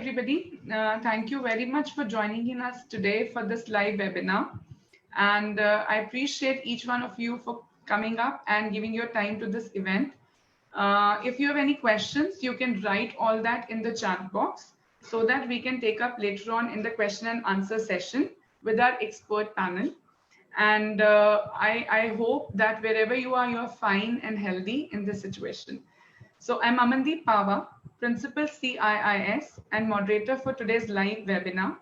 everybody. Thank you very much for joining in us today for this live webinar. And I appreciate each one of you for coming up and giving your time to this event. If you have any questions, you can write all that in the chat box so that we can take up later on in the question and answer session with our expert panel. And I hope that wherever you are fine and healthy in this situation. So I'm Amandeep Pava, Principal CIIS and moderator for today's live webinar.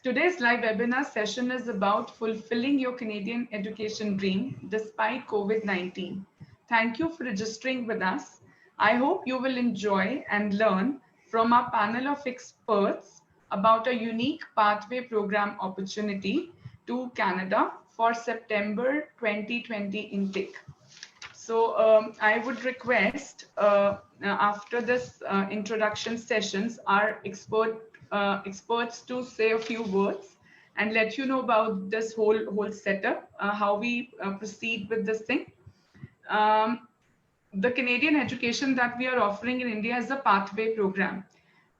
Today's live webinar session is about fulfilling your Canadian education dream despite COVID-19. Thank you for registering with us. I hope you will enjoy and learn from our panel of experts about a unique pathway program opportunity to Canada for September 2020 intake. So I would request after this introduction sessions, our experts to say a few words and let you know about this whole setup, how we proceed with this thing. The Canadian education that we are offering in India is a pathway program.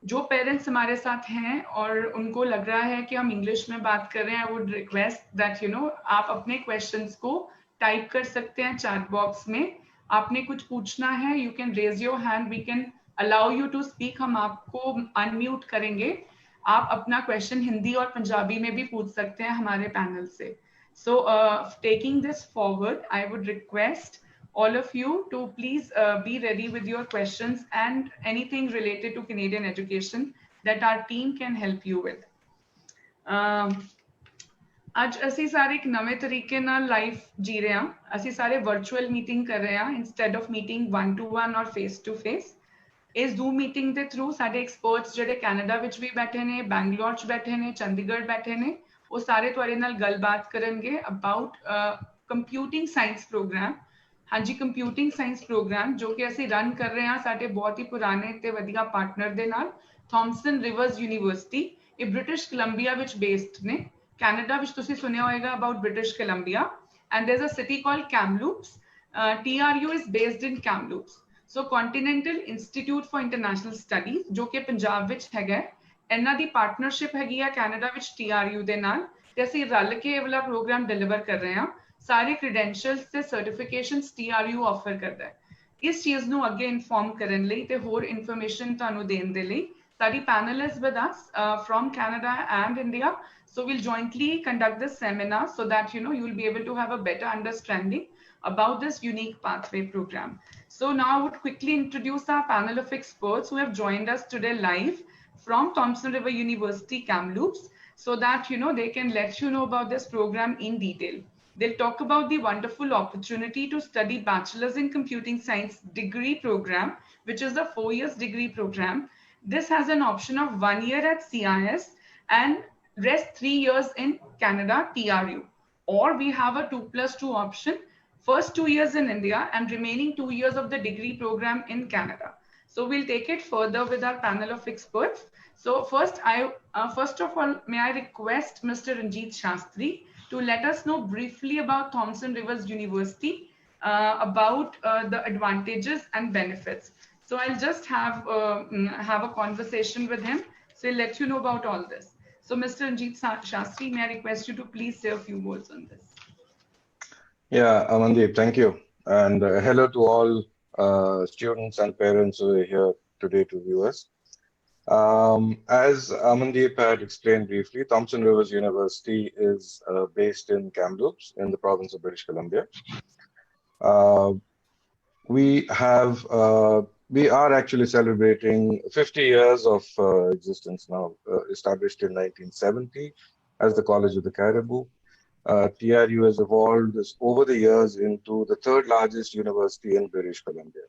जो parents हमारे साथ हैं और उनको लग रहा है कि हम इंग्लिश में बात कर रहे हैं, आई वुड रिक्वेस्ट दैट आप अपने क्वेश्चंस को टाइप कर सकते हैं चैट बॉक्स में. आपने कुछ पूछना है, you can raise your hand, we can allow you to speak. हम आपको अनम्यूट करेंगे. आप अपना क्वेश्चन हिंदी और पंजाबी में भी पूछ सकते हैं हमारे पैनल से. So taking this forward, I would request all of you to please be ready with your questions and anything related to Canadian education that our team can help you with. ਅੱਜ ਅਸੀਂ ਸਾਰੇ ਇੱਕ ਨਵੇਂ ਤਰੀਕੇ ਨਾਲ live ਜੀ ਰਹੇ ਹਾਂ. ਅਸੀਂ ਸਾਰੇ ਵਰਚੁਅਲ ਮੀਟਿੰਗ ਕਰ ਰਹੇ ਹਾਂ ਇੰਸਟੈਡ ਆਫ ਮੀਟਿੰਗ 1 to 1 ਔਰ ਫੇਸ ਟੂ ਫੇਸ. ਇਸ ਜ਼ੂਮ ਮੀਟਿੰਗ ਦੇ ਥਰੂ ਸਾਡੇ ਐਕਸਪਰਟਸ ਜਿਹੜੇ ਕੈਨੇਡਾ ਵਿੱਚ ਵੀ ਬੈਠੇ ਨੇ, ਬੈਂਗਲੌਰ 'ਚ ਬੈਠੇ ਨੇ, ਚੰਡੀਗੜ੍ਹ ਬੈਠੇ ਨੇ, ਉਹ ਸਾਰੇ ਤੁਹਾਡੇ ਨਾਲ ਗੱਲਬਾਤ ਕਰਨਗੇ ਅਬਾਊਟ ਕੰਪਿਊਟਿੰਗ ਸਾਇੰਸ ਪ੍ਰੋਗਰਾਮ. ਹਾਂਜੀ, ਕੰਪਿਊਟਿੰਗ ਸਾਇੰਸ ਪ੍ਰੋਗਰਾਮ ਜੋ ਕਿ ਅਸੀਂ ਰਨ ਕਰ ਰਹੇ ਹਾਂ ਸਾਡੇ ਬਹੁਤ ਹੀ ਪੁਰਾਣੇ ਤੇ ਵਧੀਆ ਪਾਰਟਨਰ ਦੇ ਨਾਲ, ਥਾਮਸਨ ਰਿਵਰਸ ਯੂਨੀਵਰਸਿਟੀ. ਇਹ ਬ੍ਰਿਟਿਸ਼ ਕੋਲੰਬੀਆ ਵਿੱਚ ਬੇਸਡ ਨੇ. ਕੈਨੇਡਾ ਵਿੱਚ ਤੁਸੀਂ ਸੁਣਿਆ ਹੋਏਗਾ about British Columbia, and there is a city called Kamloops. TRU is based in Kamloops. So continental institute for international studies ਜੋ ਕਿ ਪੰਜਾਬ ਵਿੱਚ ਹੈਗਾ, ਇਹਨਾਂ ਦੀ ਪਾਰਟਨਰਸ਼ਿਪ ਹੈਗੀ ਆ ਕੈਨੇਡਾ ਵਿੱਚ TRU ਦੇ ਨਾਲ, ਤੇ ਅਸੀਂ ਰਲ ਕੇ ਇਹ ਵਾਲਾ ਪ੍ਰੋਗਰਾਮ ਡਿਲੀਵਰ ਕਰ ਰਹੇ ਹਾਂ. ਸਾਰੇ ਕ੍ਰੈਡੈਂਸ਼ੀਅਲਸ ਤੇ ਸਰਟੀਫਿਕੇਸ਼ਨਸ TRU ਆਫਰ ਕਰਦਾ ਹੈ. ਇਸ ਚੀਜ਼ ਨੂੰ ਅੱਗੇ ਇਨਫੋਰਮ ਕਰਨ ਲਈ ਤੇ ਹੋਰ ਇਨਫੋਰਮੇਸ਼ਨ ਤੁਹਾਨੂੰ ਦੇਣ ਦੇ ਲਈ ਸਾਡੀ panel is with us from Canada and India. So we'll jointly conduct this seminar so that you will be able to have a better understanding about this unique pathway program. So now I would quickly introduce our panel of experts who have joined us today live from Thompson River University, Kamloops, so that they can let you know about this program in detail. They'll talk about the wonderful opportunity to study Bachelor's in Computing Science degree program, which is a 4 years degree program. This has an option of 1 year at CIS and rest 3 years in Canada, TRU. Or we have a 2+2 option, first 2 years in India and remaining 2 years of the degree program in Canada. So we'll take it further with our panel of experts. So first of all, may I request Mr. Ranjit Shastri to let us know briefly about Thompson Rivers University, about the advantages and benefits. So I'll just have a conversation with him. So he'll let you know about all this. So Mr. Ranjit Shastri, may I request you to please say a few words on this? Yeah, Amandeep, thank you. And hello to all students and parents who are here today to view us. As Amandeep had explained briefly, Thompson Rivers University is based in Kamloops in the province of British Columbia. We are actually celebrating 50 years of existence now, established in 1970 as the College of the Caribou. TRU has evolved over the years into the third largest university in British Columbia.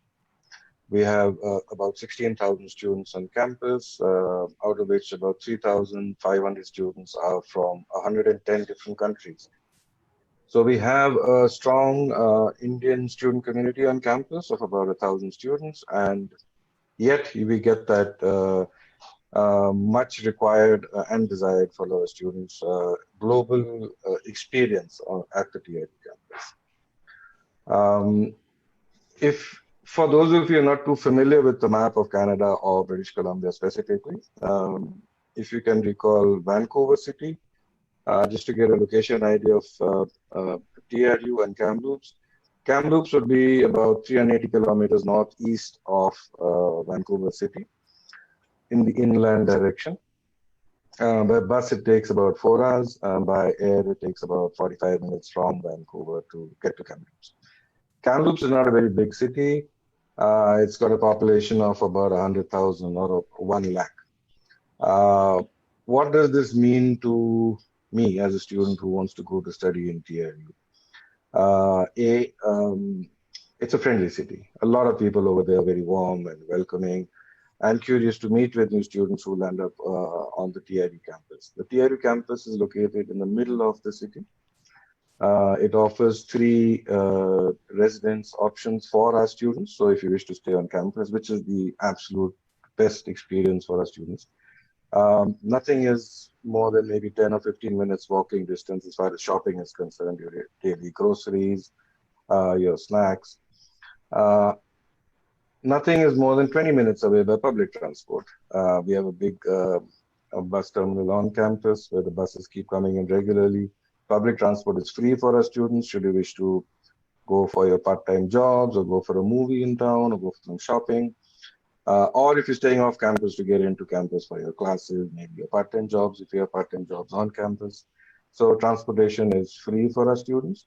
We have about 16,000 students on campus, out of which about 3,500 students are from 110 different countries. So we have a strong Indian student community on campus of about 1,000 students, and yet we get that much required and desired for our students global experience at the TRU campus. If For those of you not too familiar with the map of Canada or British Columbia specifically, if you can recall Vancouver City, just to get a location idea of TRU and Kamloops. Kamloops would be about 380 kilometers northeast of Vancouver City in the inland direction. By bus, it takes about 4 hours. By air, it takes about 45 minutes from Vancouver to get to Kamloops. Kamloops is not a very big city. It's got a population of about 100,000 or 1 lakh. What does this mean to me as a student who wants to go to study in TRU? It's a friendly city. A lot of people over there are very warm and welcoming and curious to meet with new students who land up on the TRU campus. The TRU campus is located in the middle of the city. It offers 3 residence options for our students. So if you wish to stay on campus, which is the absolute best experience for our students, nothing is more than maybe 10 or 15 minutes walking distance as far as shopping is concerned, your daily groceries, your snacks. Nothing is more than 20 minutes away by public transport. We have a big bus terminal on campus where the buses keep coming in regularly. Public transport is free for our students should you wish to go for your part-time jobs or go for a movie in town or go for some shopping. Or if you're staying off campus to get into campus for your classes, maybe your part-time jobs, if you have part-time jobs on campus. So transportation is free for our students.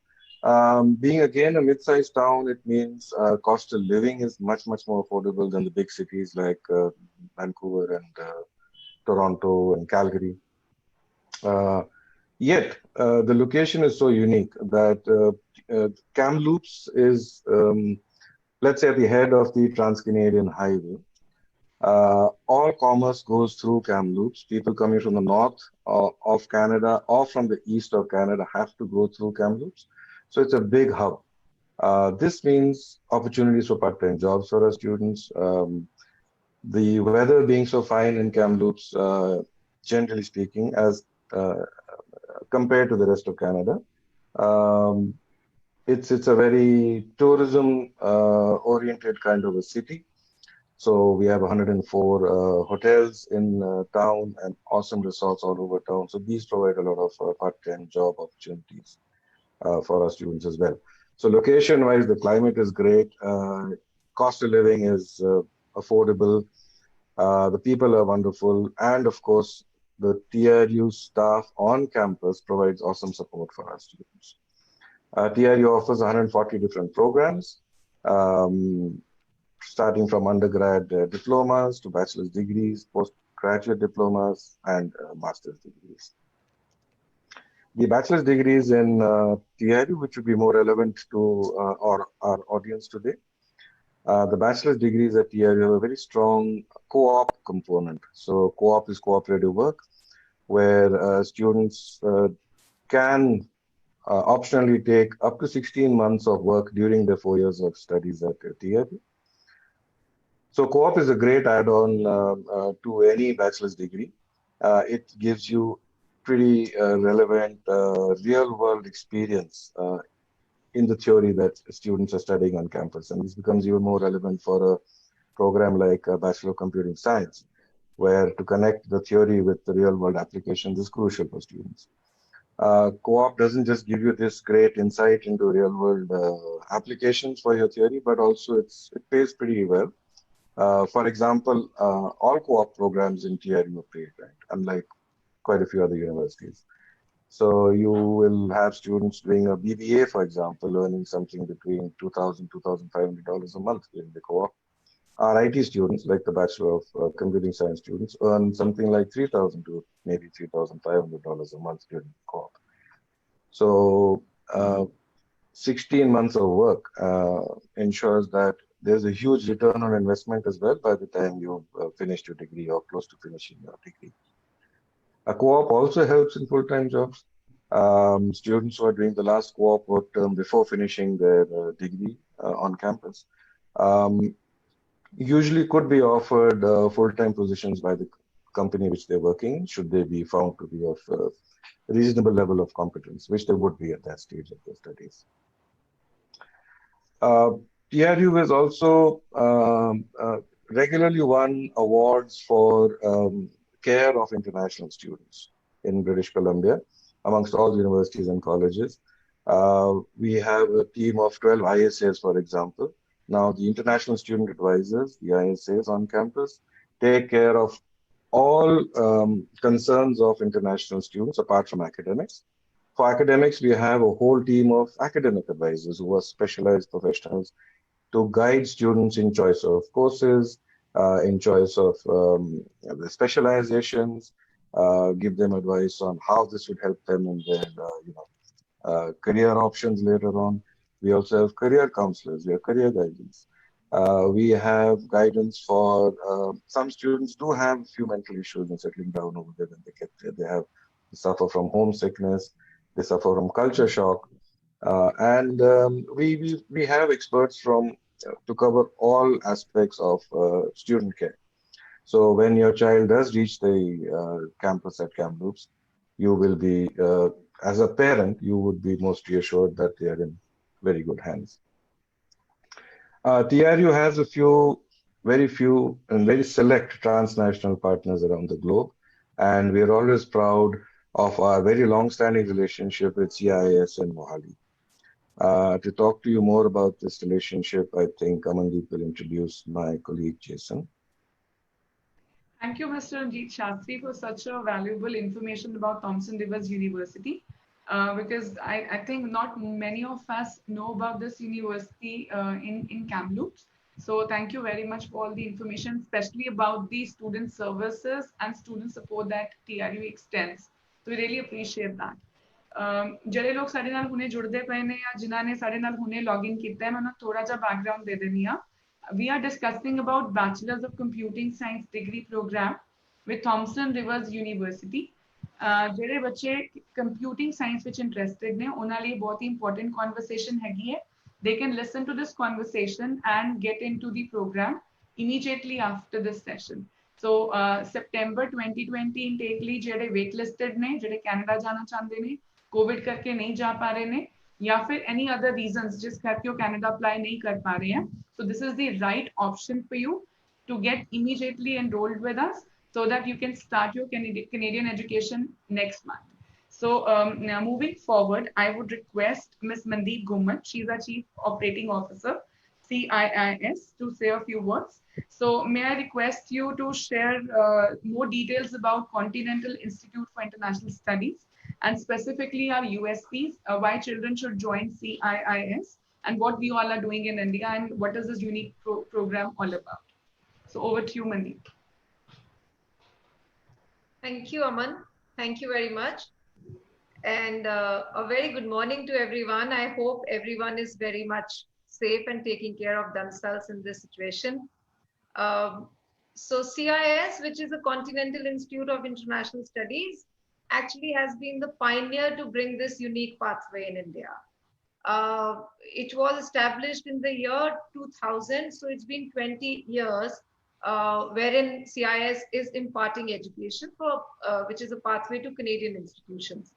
Being again a mid-sized town, it means cost of living is much, much more affordable than the big cities like Vancouver and Toronto and Calgary. Yet, the location is so unique that Kamloops is, let's say, at the head of the Trans-Canadian Highway. All commerce goes through Kamloops. People coming from the north of Canada or from the east of Canada have to go through Kamloops. So it's a big hub. This means opportunities for part-time jobs for our students. The weather being so fine in Kamloops, generally speaking, as compared to the rest of Canada, it's a very tourism oriented kind of a city. So we have 104 hotels in town and awesome resorts all over town. So these provide a lot of part-time job opportunities for our students as well. So location-wise, the climate is great. Cost of living is affordable. The people are wonderful. And of course, the TRU staff on campus provides awesome support for our students. TRU offers 140 different programs, starting from undergrad diplomas to bachelor's degrees, postgraduate diplomas, and master's degrees. The bachelor's degrees in TRU, which would be more relevant to our audience today, the bachelor's degrees at TRU have a very strong co-op component. So co-op is cooperative work, where students can optionally take up to 16 months of work during their 4 years of studies at TRU. So co-op is a great add-on to any bachelor's degree. It gives you pretty relevant real-world experience in the theory that students are studying on campus. And this becomes even more relevant for a program like Bachelor of Computing Science, where to connect the theory with the real-world applications is crucial for students. Co-op doesn't just give you this great insight into real-world applications for your theory, but also it pays pretty well. For example, all co-op programs in TRU are paid, right? Unlike quite a few other universities. So you will have students doing a BBA, for example, earning something between $2,000 to $2,500 a month during the co-op. Our IT students, like the Bachelor of Computing Science students, earn something like $3,000 to maybe $3,500 a month during the co-op. So 16 months of work ensures that there's a huge return on investment as well by the time you've finished your degree or close to finishing your degree. A co-op also helps in full-time jobs. Students who are doing the last co-op work term before finishing their degree on campus usually could be offered full-time positions by the company which they're working in, should they be found to be of a reasonable level of competence, which they would be at that stage of their studies. TRU has also regularly won awards for care of international students in British Columbia, amongst all universities and colleges. We have a team of 12 ISAs, for example. Now, the international student advisors, the ISAs on campus, take care of all concerns of international students apart from academics. For academics, we have a whole team of academic advisors who are specialized professionals to guide students in choice of courses, in choice of the specializations, give them advice on how this would help them in their career options later on. We also have career counselors, we have career guidance. We have guidance for some students do have a few mental issues in settling down over there when they get there. They suffer from homesickness, they suffer from culture shock. And we have experts from to cover all aspects of student care. So when your child does reach the campus at Kamloops, you will be, as a parent, you would be most reassured that they are in very good hands. TRU has very few and very select transnational partners around the globe, and we are always proud of our very long-standing relationship with CIIS and Mohali. To talk to you more about this relationship, I think Amandeep will introduce my colleague Jason. Thank you, Mr. Ranjit Shastri, for such a valuable information about Thompson Rivers University. Because I think not many of us know about this university in Kamloops. So thank you very much for all the information, especially about the student services and student support that TRU extends. So we really appreciate that. ਜਿਹੜੇ ਲੋਕ ਸਾਡੇ ਨਾਲ ਹੁਣੇ ਜੁੜਦੇ ਪਏ ਨੇ ਜਾਂ ਜਿਨ੍ਹਾਂ ਨੇ ਸਾਡੇ ਨਾਲ ਹੁਣੇ ਲੌਗਇਨ ਕੀਤਾ ਹੈ ਮੈਂ ਉਹਨਾਂ ਥੋੜਾ ਜਿਹਾ ਬੈਕਗ੍ਰਾਉਂਡ ਦੇ ਦਿੰਦੀ ਆ we are discussing about Bachelor's of Computing Science degree program with Thompson Rivers University. ਜਿਹੜੇ ਬੱਚੇ ਕੰਪਿਊਟਿੰਗ ਸਾਇੰਸ ਵਿੱਚ ਇੰਟਰਸਟਿਡ ਨੇ ਉਹਨਾਂ ਲਈ ਬਹੁਤ ਹੀ ਇੰਪੋਰਟੈਂਟ ਕਨਵਰਸੇਸ਼ਨ ਹੈਗੀ ਹੈ they can listen to this conversation and get into the program immediately after this session. So September 2020 intake ਲਈ ਜਿਹੜੇ wait listed ਨੇ ਜਿਹੜੇ ਕੈਨੇਡਾ ਜਾਣਾ ਚਾਹੁੰਦੇ ਨੇ ਕੋਵਿਡ ਕਰਕੇ ਨਹੀਂ ਜਾ ਪਾ ਰਹੇ ਨੇ ਜਾਂ ਫਿਰ any other reasons ਜਿਸ ਕਰਕੇ ਉਹ ਕੈਨੇਡਾ ਅਪਲਾਈ ਨਹੀਂ ਕਰ ਪਾ ਰਹੇ ਹਨ. So this is the right option for you to get immediately enrolled with us so that you can start your Canadian education next month. So now moving forward, I would request Ms. Mandeep Gumman, she's our Chief Operating Officer, CIIS, to say a few words. So may I request you to share more details about Continental Institute for International Studies and specifically our USPs, why children should join CIIS and what we all are doing in India and what is this unique program all about. So over to you, Mandeep. Thank you, Aman. Thank you very much. And a very good morning to everyone. I hope everyone is very much safe and taking care of themselves in this situation. So CIIS, which is a Continental Institute of International Studies, actually has been the pioneer to bring this unique pathway in India. It was established in the year 2000, so it's been 20 years wherein CIIS is imparting education for which is a pathway to Canadian institutions.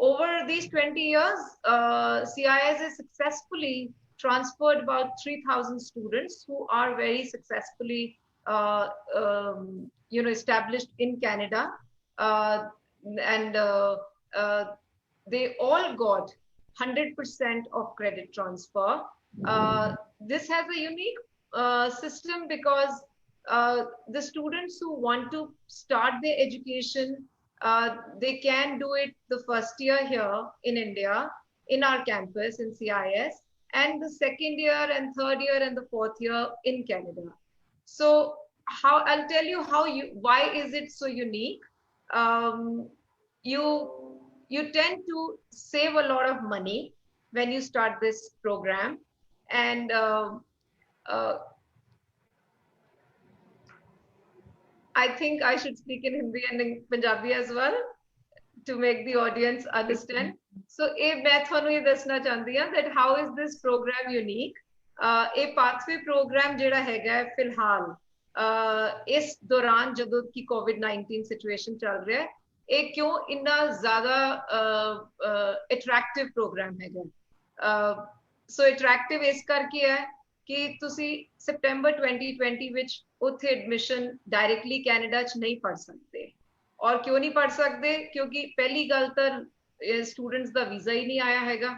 Over these 20 years, CIIS has successfully transferred about 3,000 students who are very successfully established in Canada, and they all got 100% of credit transfer. This has a unique system because the students who want to start their education, they can do it the first year here in India, in our campus in CIIS, and the second year and third year and the fourth year in Canada. So I'll tell you why is it so unique. You tend to save a lot of money when you start this program, and I think I should speak in Hindi and in Punjabi as well to make the audience understand. So, मैं थोनू ये दसना चाहती हूँ that how is this program unique? A pathway program जेड़ा हैगा फिलहाल इस दौरान जदों की COVID-19 situation चल रहा है, एक क्यों इतना ज़्यादा attractive program हैगा? So attractive इस करके है कि ਤੁਸੀਂ September 2020 ਵਿੱਚ ਉੱਥੇ ਐਡਮਿਸ਼ਨ ਡਾਇਰੈਕਟਲੀ ਕੈਨੇਡਾ 'ਚ ਨਹੀਂ ਪੜ ਸਕਦੇ। ਔਰ ਕਿਉਂ ਨਹੀਂ ਪੜ ਸਕਦੇ? ਕਿਉਂਕਿ ਪਹਿਲੀ ਗੱਲ ਤਾਂ ਸਟੂਡੈਂਟਸ ਦਾ ਵੀਜ਼ਾ ਹੀ ਨਹੀਂ ਆਇਆ ਹੈਗਾ।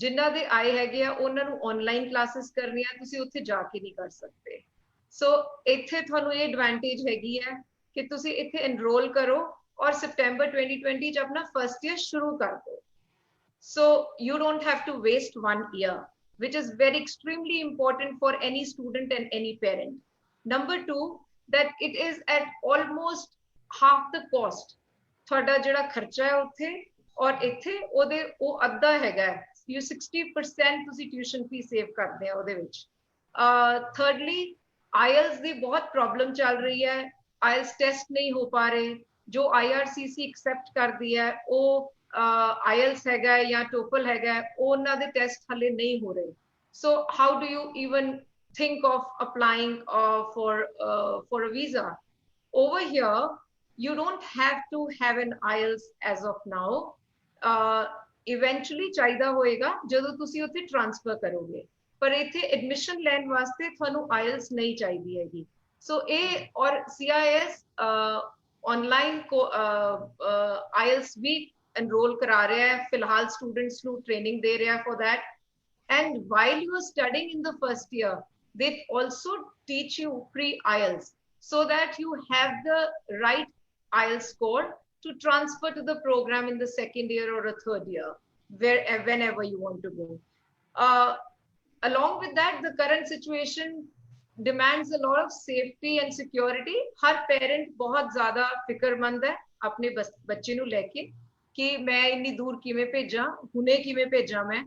ਜਿਨ੍ਹਾਂ ਦੇ ਆਏ ਹੈਗੇ ਆ ਉਹਨਾਂ ਨੂੰ ਆਨਲਾਈਨ ਕਲਾਸਿਸ ਕਰਨੀਆਂ, ਤੁਸੀਂ ਉੱਥੇ ਜਾ ਕੇ ਨਹੀਂ ਕਰ ਸਕਦੇ। ਸੋ ਇੱਥੇ ਤੁਹਾਨੂੰ ਇਹ ਐਡਵਾਂਟੇਜ ਹੈਗੀ ਹੈ ਕਿ ਤੁਸੀਂ ਇੱਥੇ ਐਨਰੋਲ ਕਰੋ ਔਰ September 2020 ਚ ਆਪਣਾ ਫਰਸਟ ਈਅਰ ਸ਼ੁਰੂ ਕਰ ਦਿਓ। So you don't have to waste 1 year, which is very extremely important for any student and any parent. Number 2, that it is at almost half the cost. ਤੁਹਾਡਾ ਜਿਹੜਾ ਖਰਚਾ ਹੈ ਉੱਥੇ ਔਰ ਇੱਥੇ ਉਹਦੇ ਉਹ ਅੱਧਾ ਹੈਗਾ। You 60% ਤੁਸੀਂ ਟਿਊਸ਼ਨ ਫੀ ਸੇਵ ਕਰਦੇ ਆ ਉਹਦੇ ਵਿੱਚ। Thirdly, IELTS ਦੀ ਬਹੁਤ ਪ੍ਰੋਬਲਮ ਚੱਲ ਰਹੀ ਹੈ। IELTS ਟੈਸਟ ਨਹੀਂ ਹੋ ਪਾ ਰਹੇ। ਜੋ IRCC ਐਕਸੈਪਟ ਕਰਦੀ ਹੈ ਉਹ IELTS ਹੈਗਾ ਜਾਂ TOEFL ਹੈਗਾ, ਉਹਨਾਂ ਦੇ ਟੈਸਟ ਹਲੇ ਨਹੀਂ ਹੋ ਰਹੇ। So how do you even think of applying for a visa? Over here, you don't have to have an IELTS as of now. Eventually ਚਾਹੀਦਾ ਹੋਏਗਾ ਜਦੋਂ ਤੁਸੀਂ ਉੱਥੇ ਟ੍ਰਾਂਸਫਰ ਕਰੋਗੇ, ਪਰ ਇੱਥੇ ਐਡਮਿਸ਼ਨ ਲੈਣ ਵਾਸਤੇ ਤੁਹਾਨੂੰ IELTS ਨਹੀਂ ਚਾਹੀਦੀ ਹੈਗੀ। ਸੋ ਇਹ ਔਰ CIS ਆਨਲਾਈਨ IELTS ਵੀ enroll ਕਰਾ ਰਿਹਾ ਹੈ ਫਿਲਹਾਲ students ਨੂੰ training ਦੇ ਰਿਹਾ for that. And while you are studying in the first year, they also teach you pre-IELTS so that you have the right IELTS score to transfer to the program in the second year or a third year, whenever you want to go. Along with that, the current situation demands a lot of safety and security. Her parent बहुत ज़्यादा फिक्रमंद है अपने बच्चे ਨੂੰ ਲੈ ਕੇ कि मैं इन्नी दूर किवें भेजा, हुणे किवें भेजा मैं।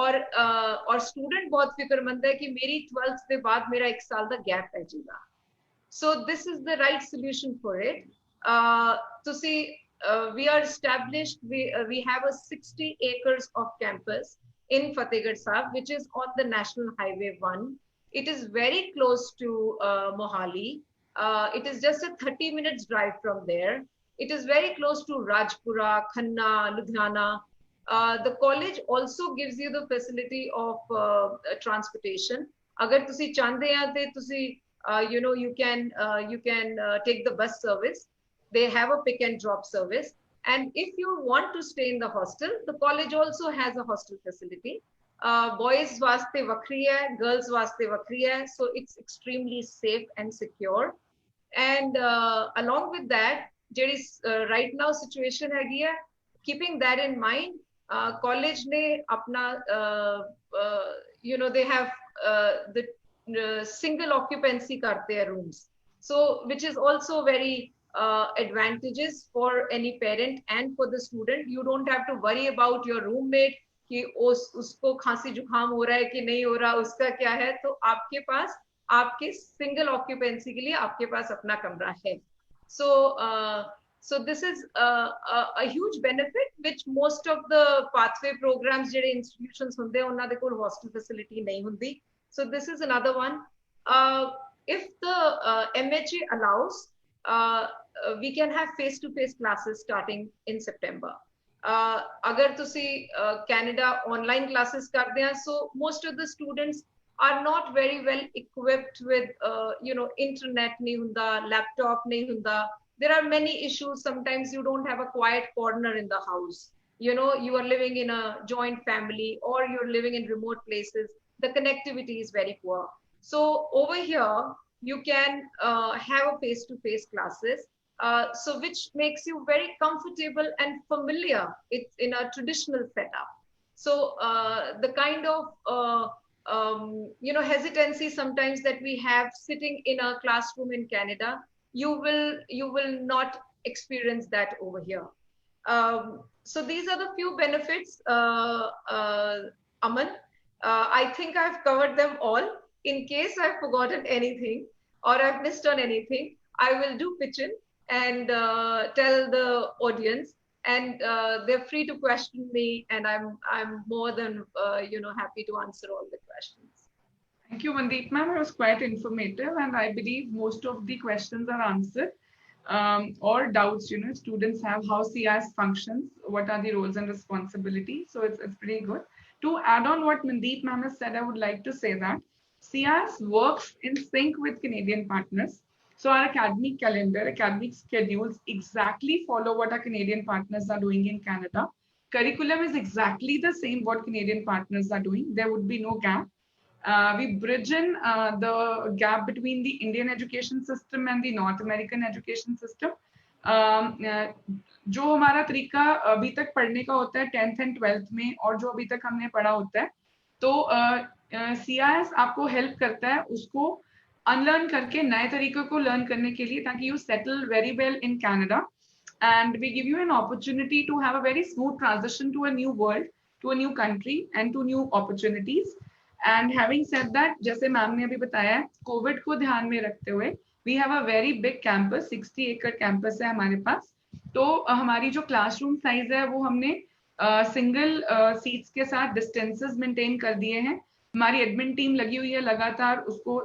और स्टूडेंट बहुत फिक्रमंद है कि मेरी 12th के बाद मेरा 1 साल का गैप पै जाएगा। So this is the right solution for it. We are established, we have a 60 acres of campus in Fatehgarh Sahib, which is on the National Highway 1. It is very close to Mohali. It is just a 30 minutes drive from there. It is very close to Rajpura, Khanna, Ludhiana. The college also gives you the facility of transportation. Agar tusi chande hain te tusi you can take the bus service. They have a pick and drop service. And if you want to stay in the hostel, the college also has a hostel facility. Boys vaste vakri hai, girls vaste vakri hai, so it's extremely safe and secure. And along with that, right now situation हैगी है, keeping that in mind, college ने अपना they have the single occupancy करते हैं rooms, so which is also very advantageous for any parent and for the student. You don't have to worry about your roommate कि उसको खांसी जुकाम हो रहा है कि नहीं हो रहा, उसका क्या है। तो आपके पास आपके single occupancy के लिए आपके पास अपना कमरा है। So this is a huge benefit which most of the pathway programs ਜਿਹੜੇ institutions ਹੁੰਦੇ ਉਹਨਾਂ ਦੇ ਕੋਲ hostel facility ਨਹੀਂ ਹੁੰਦੀ। So this is another one. If the MHA allows, we can have face-to-face classes starting in September. अगर ਤੁਸੀਂ Canada online classes ਕਰਦੇ ਆ, so most of the students are not very well equipped with internet नहीं ਹੁੰਦਾ, laptop नहीं ਹੁੰਦਾ। There are many issues. Sometimes you don't have a quiet corner in the house. You are living in a joint family or you're living in remote places. The connectivity is very poor. So over here, you can have a face-to-face classes, so which makes you very comfortable and familiar. It's in a traditional setup. So the kind of hesitancy sometimes that we have sitting in a classroom in Canada, you will not experience that over here. So these are the few benefits, Aman. I think I've covered them all. In case I've forgotten anything or I've missed on anything, I will do pitch in and tell the audience, and they're free to question me, and I'm more than happy to answer all the questions. Thank you, Mandeep ma'am. It was quite informative, and I believe most of the questions are answered. Or doubts, students have how CIS functions, what are the roles and responsibilities. So it's pretty good. To add on what Mandeep ma'am has said, I would like to say that CIS works in sync with Canadian partners. So our academic calendar, academic schedules exactly follow what our Canadian partners are doing in Canada. Curriculum is exactly the same what Canadian partners are doing. There would be no gap. We bridge in the gap between the Indian education system and the North American education system. जो हमारा तरीका अभी तक पढ़ने का होता है 10th and 12th में और जो अभी तक हमने पढ़ा होता है तो CIS आपको हेल्प करता है उसको अनलर्न करके नए तरीकों को लर्न करने के लिए ताकि you settle very well in Canada and we give you an opportunity to have a very smooth transition to a new world, to a new country and to new opportunities. And having said that, जैसे ma'am ने अभी बताया Covid को ध्यान में रखते हुए we have a very big campus, 60 एकड़ कैंपस है हमारे पास. तो हमारी जो क्लासरूम साइज है वो हमने सिंगल सीट्स के साथ डिस्टेंसेस मेंटेन कर दिए हैं. हमारी एडमिन टीम लगी हुई है लगातार उसको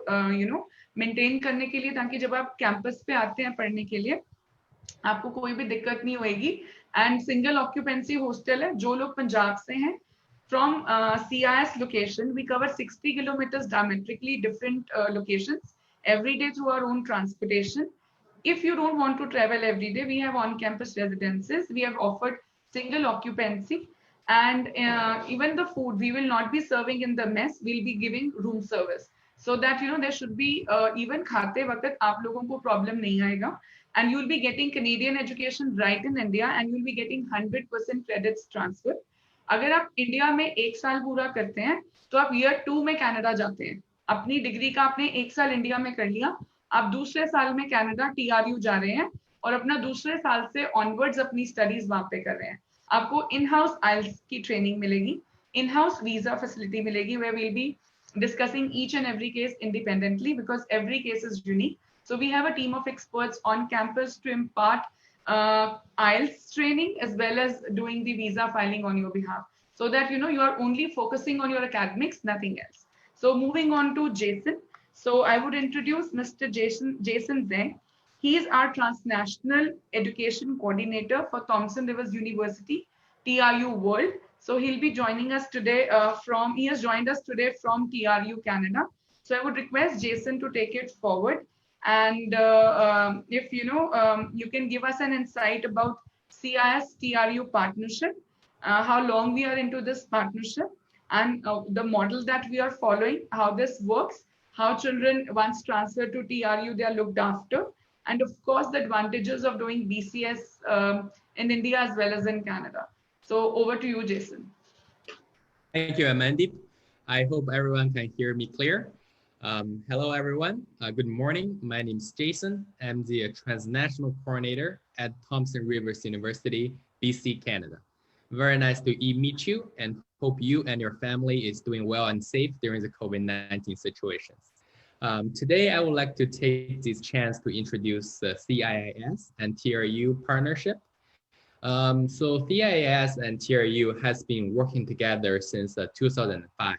मेंटेन करने के लिए ताकि जब आप कैंपस पे आते हैं पढ़ने के लिए आपको कोई भी दिक्कत नहीं होएगी. एंड सिंगल ऑक्यूपेंसी हॉस्टल है. जो लोग पंजाब से हैं from CIS location we cover 60 kilometers diametrically different locations every day through our own transportation. If you don't want to travel every day, we have on campus residences. We have offered single occupancy and even the food we will not be serving in the mess. We'll be giving room service so that there should be even खाते वक्त आप लोगों को problem नहीं आएगा. And you'll be getting Canadian education right in India and you'll be getting 100% credits transfer. अगर आप India में एक साल पूरा करते हैं तो आप ईयर 2 में कनाडा जाते हैं. अपनी डिग्री का आपने एक साल इंडिया में कर लिया, आप दूसरे साल में कनाडा TRU जा रहे हैं और अपना दूसरे साल से ऑनवर्ड्स अपनी स्टडीज वहां पे कर रहे हैं. आपको इन हाउस IELTS की ट्रेनिंग मिलेगी, इन हाउस वीजा फैसिलिटी मिलेगी where we'll be discussing each and every case independently because every case is unique. So we have a team of experts on campus to impart IELTS training as well as doing the visa filing on your behalf so that you are only focusing on your academics, nothing else. So moving on to Jason. So I would introduce Mr. Jason Zeng. He is our transnational education coordinator for Thompson Rivers University, TRU World. So he'll be joining us today he has joined us today from TRU Canada. So I would request Jason to take it forward. And if you can give us an insight about CIS TRU partnership, how long we are into this partnership and the model that we are following, how this works, how children once transferred to TRU they are looked after, and of course the advantages of doing BCS in India as well as in Canada. So over to you, Jason. Thank you, Amandeep. I hope everyone can hear me clear. Hello, everyone. Good morning. My name is Jason. I'm the transnational coordinator at Thompson Rivers University, BC, Canada. Very nice to meet you and hope you and your family is doing well and safe during the COVID-19 situations. Today, I would like to take this chance to introduce the CIIS and TRU partnership. So CIIS and TRU has been working together since 2005.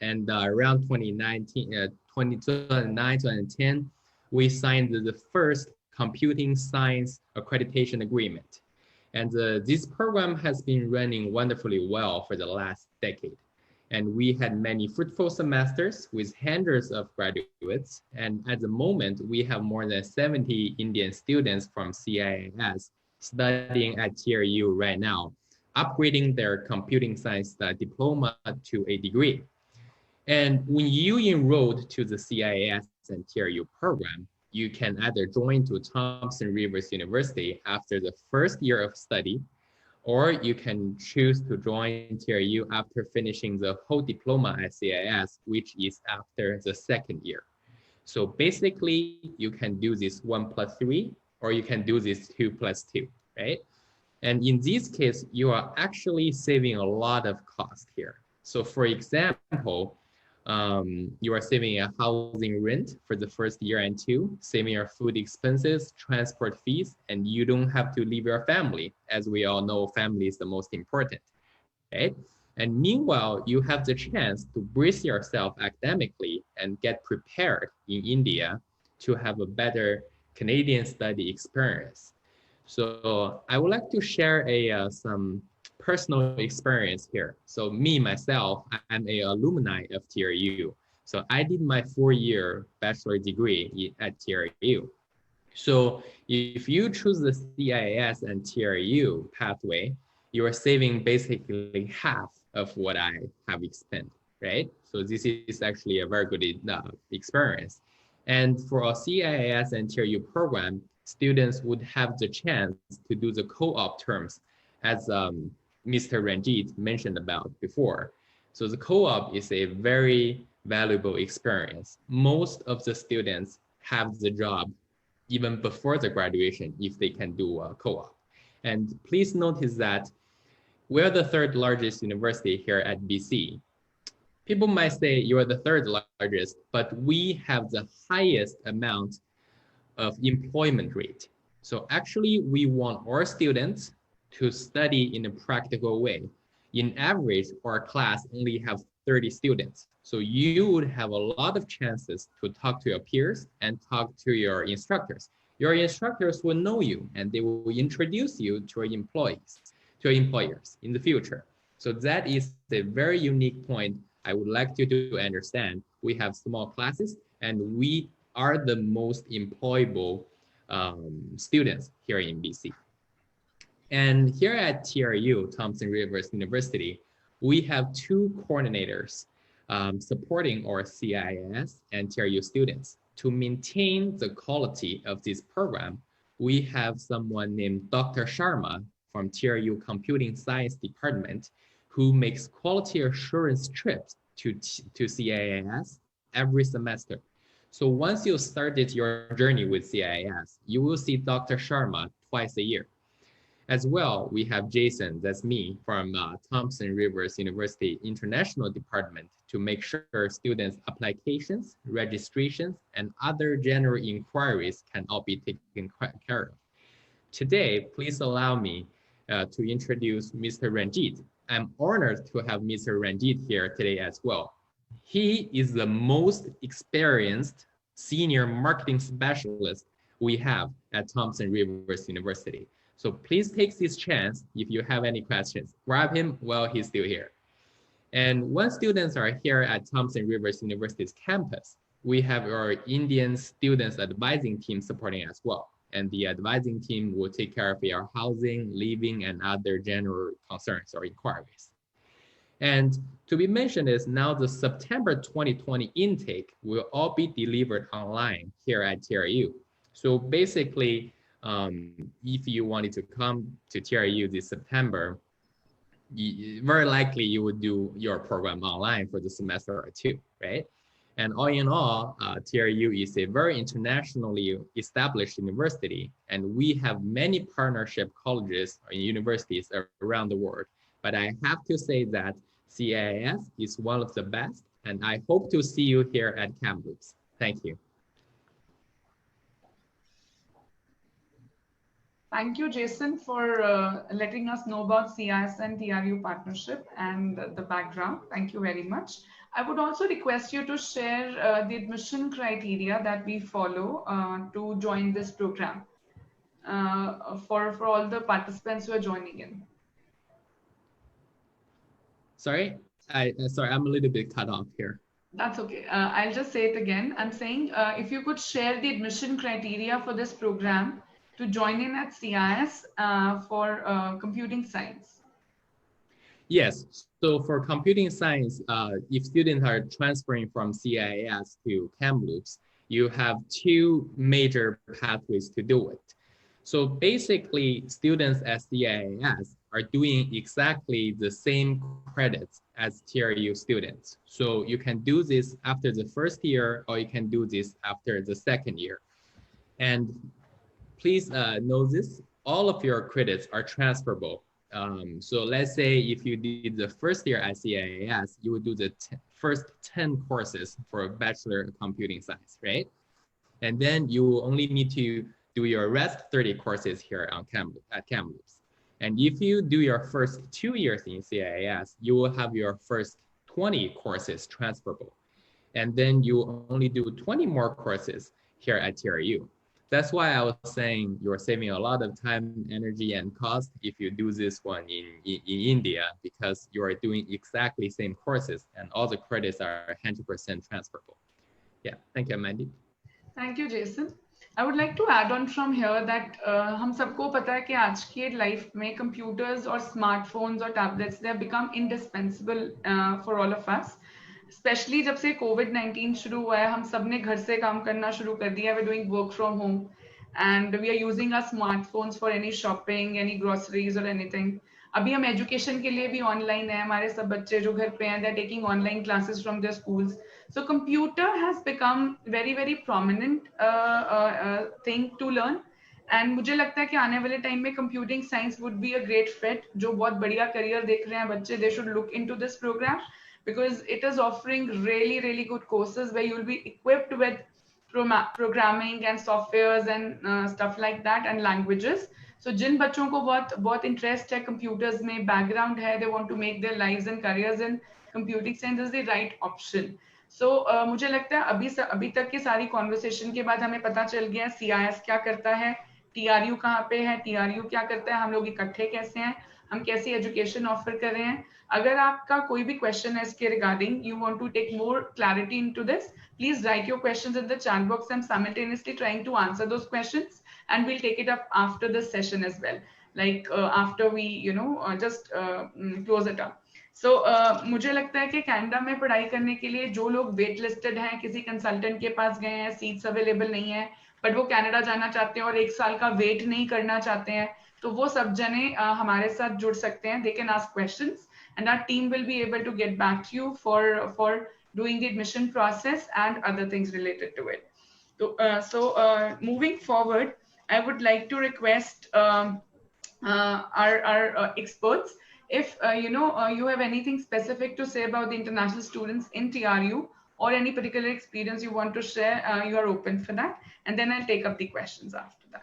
And around 2009-2010, we signed the first computing science accreditation agreement. And this program has been running wonderfully well for the last decade. And we had many fruitful semesters with hundreds of graduates. And at the moment, we have more than 70 Indian students from CIIS studying at TRU right now, upgrading their computing science diploma to a degree. And when you enrolled to the CIIS and TRU program, you can either join to Thompson Rivers University after the first year of study, or you can choose to join TRU after finishing the whole diploma at CIIS, which is after the second year. So basically, you can do this 1+3, or you can do this 2+2, right? And in this case, you are actually saving a lot of cost here. So for example, you are saving a housing rent for the first year and 2, saving your food expenses, transport fees, and you don't have to leave your family. As we all know, family is the most important, right? And meanwhile, you have the chance to brace yourself academically and get prepared in India to have a better Canadian study experience. So I would like to share some personal experience here. So me, myself, I'm an alumni of TRU. So I did my 4-year bachelor degree at TRU. So if you choose the CIS and TRU pathway, you are saving basically half of what I have expended, right? So this is actually a very good experience. And for our CIS and TRU program, students would have the chance to do the co-op terms, as Mr. Ranjit mentioned about before. So the co-op is a very valuable experience. Most of the students have the job even before the graduation if they can do a co-op. And please notice that we're the third largest university here at BC. People might say you're the third largest, but we have the highest amount of employment rate. So actually we want our students to study in a practical way. In average, our class only have 30 students. So you would have a lot of chances to talk to your peers and talk to your instructors. Your instructors will know you and they will introduce you to your employees, to your employers in the future. So that is a very unique point I would like you to understand. We have small classes and we are the most employable students here in BC. And here at TRU, Thompson Rivers University, we have 2 coordinators supporting our CIS and TRU students. To maintain the quality of this program, we have someone named Dr. Sharma from TRU Computing Science Department who makes quality assurance trips to CIS every semester. So once you started your journey with CIS, you will see Dr. Sharma twice a year. As well, we have Jason, that's me, from Thompson Rivers University International Department to make sure students' applications, registrations, and other general inquiries can all be taken care of. Today, please allow me to introduce Mr. Ranjit. I'm honored to have Mr. Ranjit here today as well. He is the most experienced senior marketing specialist we have at Thompson Rivers University. So please take this chance if you have any questions. Grab him while he's still here. And when students are here at Thompson Rivers University's campus, we have our Indian students advising team supporting as well. And the advising team will take care of your housing, living, and other general concerns or inquiries. And to be mentioned is now the September 2020 intake will all be delivered online here at TRU. So basically, if you wanted to come to TRU this September, very likely you would do your program online for the semester or 2, right? And all in all, TRU is a very internationally established university, and we have many partnership colleges and universities around the world. But I have to say that CIS is one of the best, and I hope to see you here at Kamloops. Thank you. Thank you, Jason, for letting us know about CIS and TRU partnership and the background. Thank you very much. I would also request you to share the admission criteria that we follow to join this program for all the participants who are joining in. Sorry, I'm a little bit cut off here. That's okay. I'll just say it again. I'm saying if you could share the admission criteria for this program to join in at CIS for computing science. Yes, so for computing science, if students are transferring from CIS to Kamloops, you have 2 major pathways to do it. So basically, students at CIS are doing exactly the same credits as TRU students. So you can do this after the 1st year, or you can do this after the 2nd year. And please know this, all of your credits are transferable. So let's say if you did the 1st year at CIS, you would do the first 10 courses for a Bachelor of Computing Science, right? And then you will only need to do your rest 30 courses here on at Kamloops. And if you do your first 2 years in CIS, you will have your first 20 courses transferable. And then you only do 20 more courses here at TRU. That's why I was saying you're saving a lot of time, energy, and cost if you do this one in India, because you are doing exactly same courses and all the credits are 100% transferable. Yeah, thank you, Mandy. Thank you, Jason. I would like to add on from here that हम सबको पता है कि आज की life में computers और smartphones और tablets they have become indispensable for all of us. Especially जब से COVID-19 शुरू हुआ है, हम सब ने घर से काम करना शुरू कर दिया. We're doing work from home, and we are using our smartphones for any shopping, any groceries or anything. अभी हम education के लिए भी online है. हमारे सब बच्चे जो घर पे हैं, they're taking online classes from their schools. So computer has become very prominent thing to learn. And मुझे लगता है कि आने वाले टाइम में computing science would be a great fit. जो बहुत बढ़िया career देख रहे हैं बच्चे, they should look into this program because it is offering really good courses where you will be equipped with programming and softwares and stuff like that and languages. So जिन बच्चों को बहुत interest है computers में, background है, they want to make their lives and careers in computing science is the right option. So मुझे लगता है अभी तक की सारी कॉन्वर्सेशन के बाद हमें पता चल गया CIS क्या करता है, TRU कहाँ पे है, TRU क्या करता है, हम लोग इकट्ठे कैसे हैं, हम कैसी एजुकेशन ऑफर कर रहे हैं. अगर आपका कोई भी क्वेश्चन है इसके regarding, you want to take more clarity into this, please write your questions in the chat box. I'm simultaneously trying to answer those questions and we'll take it up after this session as well, like after we just close it up. So मुझे लगता है कि Canada में पढ़ाई करने के लिए जो लोग वेट लिस्टेड हैं, किसी कंसल्टेंट के पास गए हैं, सीट्स अवेलेबल नहीं है, बट वो कनाडा जाना चाहते हैं और 1 साल का वेट नहीं करना चाहते हैं, तो वो सब जने हमारे साथ जुड़ सकते हैं. They can ask questions and our team will be able to get back to you for doing the admission process and other things related to it. So moving forward, I would like to request our experts, if you have anything specific to say about the international students in TRU or any particular experience you want to share, you are open for that, and then I'll take up the questions after that.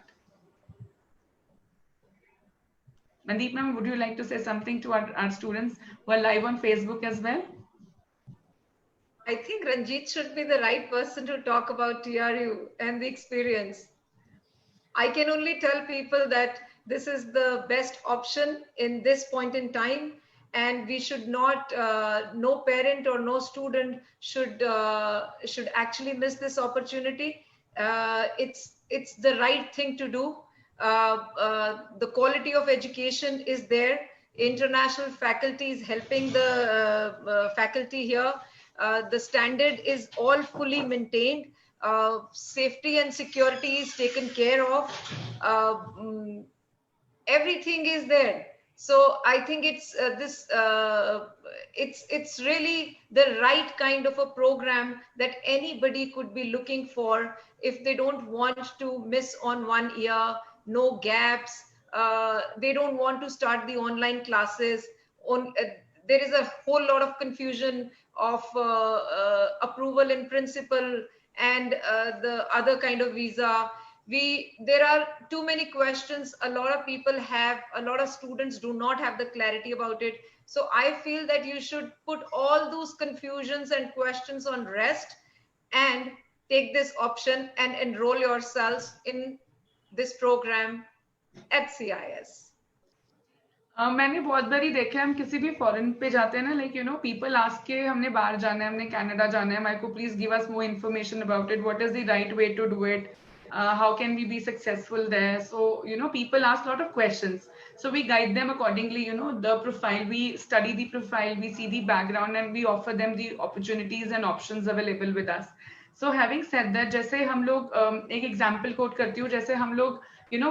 Mandeep ma'am, would you like to say something to our students who are live on Facebook as well? I think Ranjit should be the right person to talk about TRU and the experience. I can only tell people that this is the best option in this point in time, and we should not, no parent or no student should actually miss this opportunity. It's the right thing to do. The quality of education is there. International faculty is helping the faculty here. The standard is all fully maintained. Safety and security is taken care of. Everything is there. So I think it's it's really the right kind of a program that anybody could be looking for if they don't want to miss on 1 year, no gaps. They don't want to start the online classes. There is a whole lot of confusion of approval in principle and the other kind of visa. There are too many questions. A lot of people have, a lot of students do not have the clarity about it. So I feel that you should put all those confusions and questions on rest and take this option and enroll yourselves in this program at CIS. मैंने बहुत बारी देखा है, हम किसी भी foreign पे जाते हैं ना, लाइक पीपल आस्क के हमने बाहर जाना है, हमने कनाडा जाना है, माइको please give us more information about it, what is the right way to do it, how can we be successful there. So people ask a lot of questions, so we guide them accordingly. The profile, we study the profile, we see the background, and we offer them the opportunities and options available with us. So having said that, जैसे हम लोग एक example quote करती हूँ, जैसे हम लोग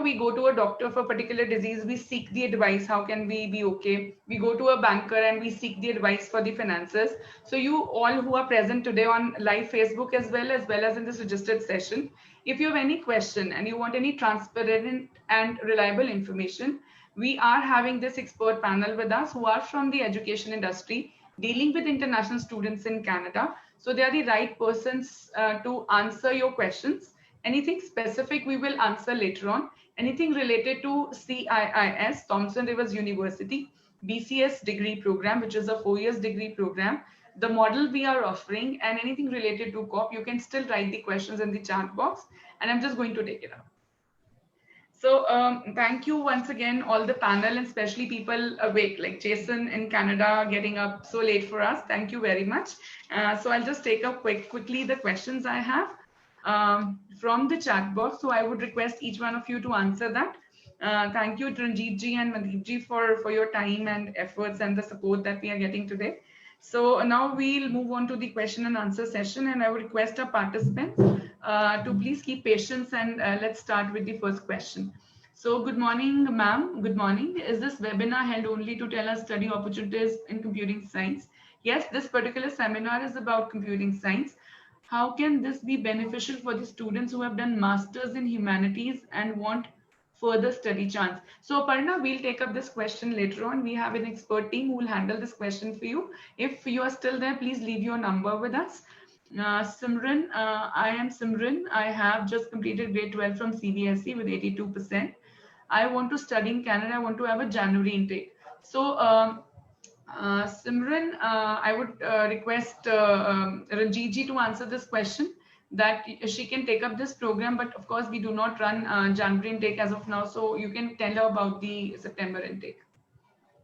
we go to a doctor for a particular disease, we seek the advice, how can we be okay. We go to a banker and we seek the advice for the finances. So you all who are present today on live Facebook as well as in this registered session, if you have any question and you want any transparent and reliable information, we are having this expert panel with us who are from the education industry dealing with international students in Canada. So they are the right persons to answer your questions. Anything specific we will answer later on. Anything related to CIIS, Thompson Rivers University, BCS degree program, which is a 4 years degree program. the model we are offering, and anything related to COP, you can still write the questions in the chat box, and I'm just going to take it up. So thank you once again, all the panel, and especially people awake, like Jason in Canada getting up so late for us. Thank you very much. So I'll just take up quickly the questions I have from the chat box. So I would request each one of you to answer that. Thank you, Ranjit ji and Mandeep ji, for your time and efforts and the support that we are getting today. So now we'll move on to the question and answer session, and I would request our participants to please keep patience, and let's start with the first question. So good morning, ma'am. Good morning. Is this webinar held only to tell us study opportunities in computing science? Yes, this particular seminar is about computing science. How can this be beneficial for the students who have done masters in humanities and want further study chance? So Aparna, we'll take up this question later on. We have an expert team who will handle this question for you. If you are still there, please leave your number with us. Simran, I am Simran. I have just completed grade 12 from CBSE with 82%. I want to study in Canada. I want to have a January intake. So Simran, I would request Ranjit ji to answer this question, that she can take up this program, but of course we do not run January intake as of now, so you can tell her about the September intake.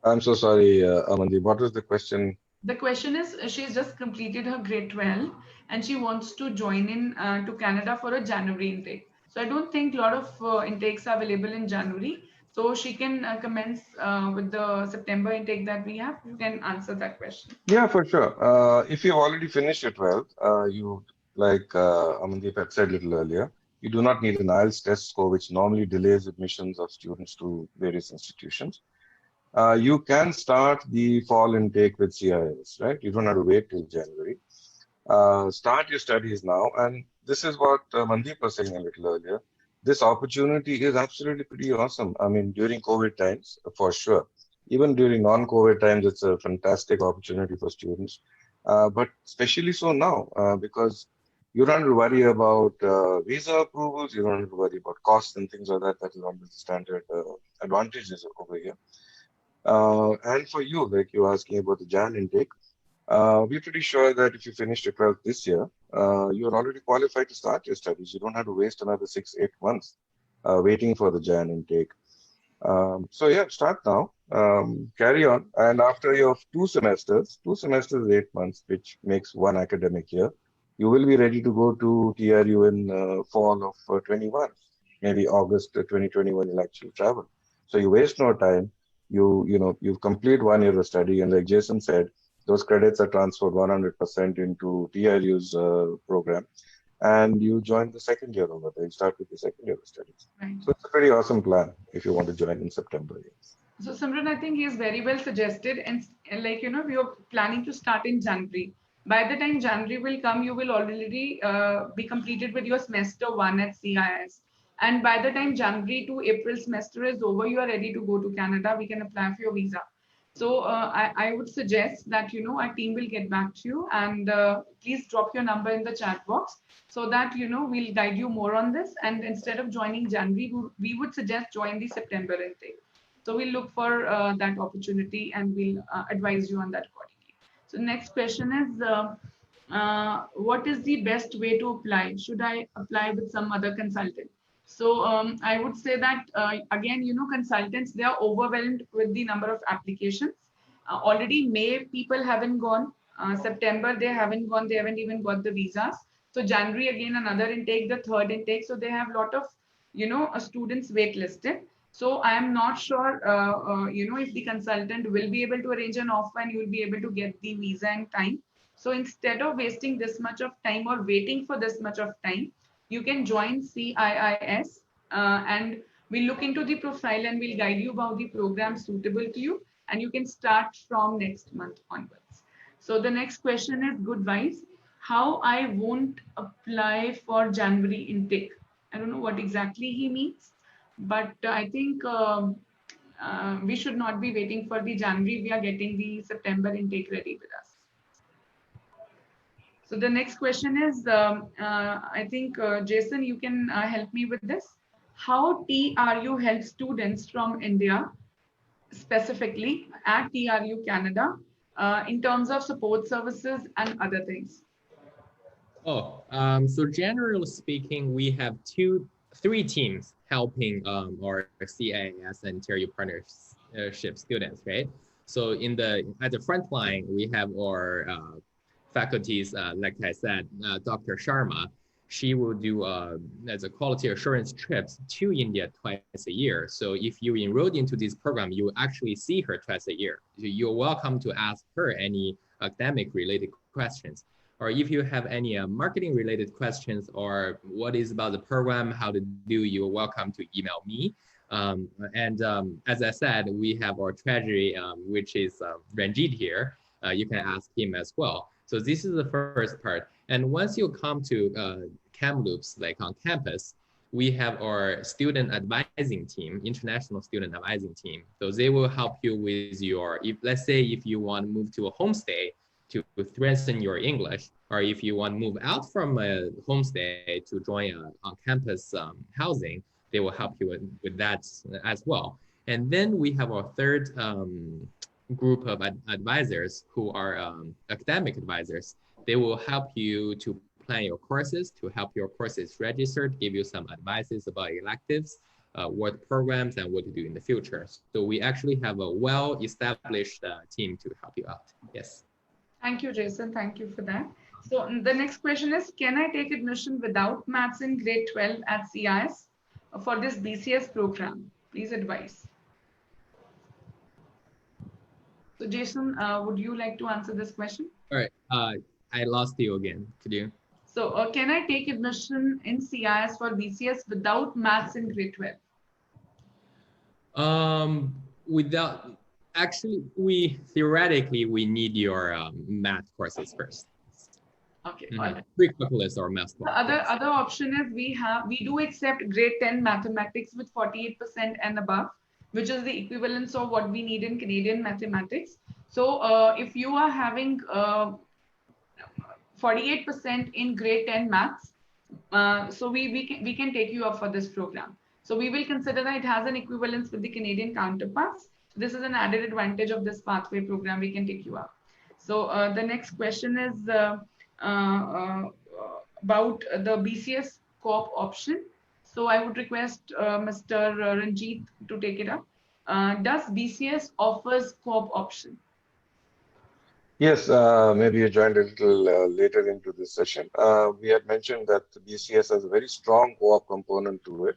I'm so sorry, Amandeep. What was the question? The question is, she's just completed her grade 12 and she wants to join in to Canada for a January intake. So I don't think a lot of intakes are available in January. So she can commence with the September intake that we have. You can answer that question. Yeah, for sure. If you've already finished your 12th, you, like Amandeep had said a little earlier, you do not need an IELTS test score, which normally delays admissions of students to various institutions. You can start the fall intake with CIS, right? You don't have to wait till January. Start your studies now. And this is what Mandeep was saying a little earlier. This opportunity is absolutely pretty awesome. I mean, during COVID times, for sure. Even during non-COVID times, it's a fantastic opportunity for students. But especially so now, because you don't have to worry about visa approvals, you don't have to worry about costs and things like that. That is one of the standard advantages over here. And for you, like you're asking about the Jan intake, we're pretty sure that if you finish your 12th this year, you're already qualified to start your studies. You don't have to waste another 6-8 months waiting for the Jan intake. So yeah, start now, carry on. And after your 2 semesters, 8 months, which makes 1 academic year, you will be ready to go to TRU in fall of 21, maybe August 2021 you'll actually travel. So you waste no time. You complete 1 year of study, and like Jason said, those credits are transferred 100% into TRU's program, and you join the second year over there. You start with the second year of studies. Right. So it's a pretty awesome plan if you want to join in September. Yes. So Simran, I think he is very well suggested, and like we are planning to start in January. By the time January will come, you will already be completed with your semester 1 at CIS. And by the time January to April semester is over, you are ready to go to Canada. We can apply for your visa. So I would suggest that, our team will get back to you, and please drop your number in the chat box so that, we'll guide you more on this. And instead of joining January, we would suggest join the September intake. So we'll look for that opportunity, and we'll advise you on that accordingly. So next question is, what is the best way to apply? Should I apply with some other consultant? So I would say that, again, consultants, they are overwhelmed with the number of applications. Already May, people haven't gone. September, they haven't gone. They haven't even got the visas. So January, again, another intake, the third intake. So they have a lot of, students waitlisted. So I am not sure, if the consultant will be able to arrange an offer and you will be able to get the visa in time. So instead of wasting this much of time or waiting for this much of time, you can join CIIS, and we'll look into the profile and we'll guide you about the program suitable to you, and you can start from next month onwards. So the next question is good advice. How I won't apply for January intake? I don't know what exactly he means, but I think we should not be waiting for the January. We are getting the September intake ready with us. So the next question is, I think, Jason, you can help me with this. How TRU helps students from India, specifically at TRU Canada, in terms of support services and other things? Oh, so generally speaking, we have three teams helping our CIIS and TRU partnership students, right? So at the front line, we have our faculties, like I said, Dr. Sharma. She will do as a quality assurance trips to India twice a year. So if you enrolled into this program, you will actually see her twice a year. You're welcome to ask her any academic related questions. Or if you have any marketing related questions or what is about the program, how to do, you're welcome to email me. As I said, we have our treasury, which is Ranjit here. You can ask him as well. So this is the first part. And once you come to Kamloops, like on campus, we have our student advising team, international student advising team. So they will help you with let's say if you want to move to a homestay, to strengthen your English, or if you want to move out from a homestay to join on-campus housing, they will help you with that as well. And then we have our third group of advisors who are academic advisors. They will help you to plan your courses, to help your courses registered, give you some advices about electives, what programs and what to do in the future. So we actually have a well-established team to help you out. Yes. Thank you, Jason. Thank you for that. So the next question is, can I take admission without maths in grade 12 at CIS for this BCS program? Please advise. So Jason, would you like to answer this question? All right. I lost you again. Could you? So can I take admission in CIS for BCS without maths in grade 12? Actually, theoretically, we need your math courses first. Okay. Mm-hmm. Pre-calculus or math. The other option is we do accept grade 10 mathematics with 48% and above, which is the equivalence of what we need in Canadian mathematics. So if you are having 48% in grade 10 maths, so we can take you up for this program. So we will consider that it has an equivalence with the Canadian counterparts. This is an added advantage of this pathway program. We can take you up. So the next question is about the BCS co-op option. So I would request Mr. Ranjit to take it up. Does BCS offers co-op option? Yes, maybe you joined a little later into this session. We had mentioned that BCS has a very strong co-op component to it.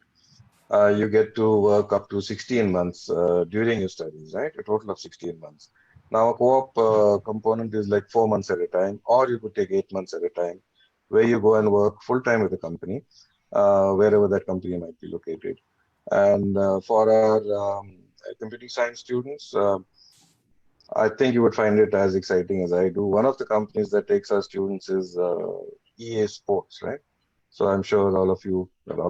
You get to work up to 16 months during your studies, right? A total of 16 months. Now, a co-op component is like 4 months at a time, or you could take 8 months at a time, where you go and work full-time with the company, wherever that company might be located. And for our computing science students, I think you would find it as exciting as I do. One of the companies that takes our students is EA Sports, right? So I'm sure all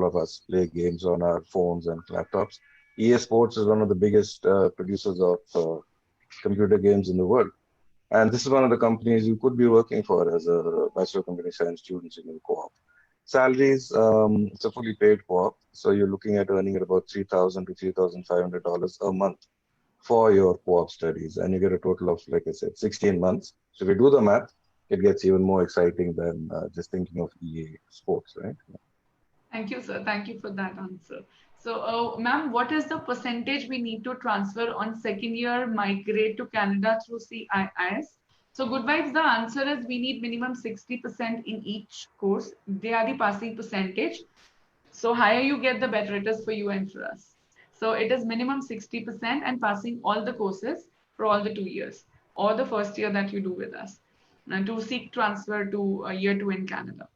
of us play games on our phones and laptops. EA Sports is one of the biggest producers of computer games in the world. And this is one of the companies you could be working for as a Bachelor of Computing Science students in your co-op. Salaries, it's a fully paid co-op. So you're looking at earning at about $3,000 to $3,500 a month for your co-op studies. And you get a total of, like I said, 16 months. So if you do the math, it gets even more exciting than just thinking of EA Sports, right? Thank you, sir. Thank you for that answer. So, ma'am, what is the percentage we need to transfer on second year migrate to Canada through CIIS? So, Good Vibes, the answer is we need minimum 60% in each course. They are the passing percentage. So, higher you get, the better it is for you and for us. So, it is minimum 60% and passing all the courses for all the 2 years or the first year that you do with us. And to seek transfer to year 2 in Canada.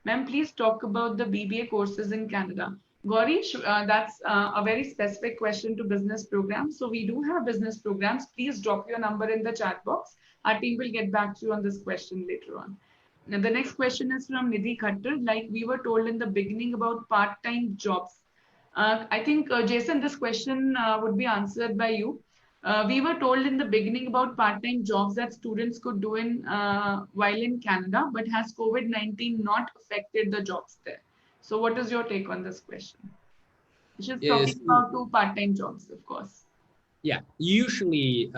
Ma'am, please talk about the BBA courses in Canada. Gauri, that's a very specific question to business programs. So we do have business programs. Please drop your number in the chat box. Our team will get back to you on this question later on. Now, the next question is from Nidhi Khattar. Like we were told in the beginning about part-time jobs. I think, Jason, this question would be answered by you. We were told in the beginning about part-time jobs that students could do while in Canada, but has COVID-19 not affected the jobs there? So what is your take on this question? Which is talking about 2 part-time jobs, of course. Yeah, usually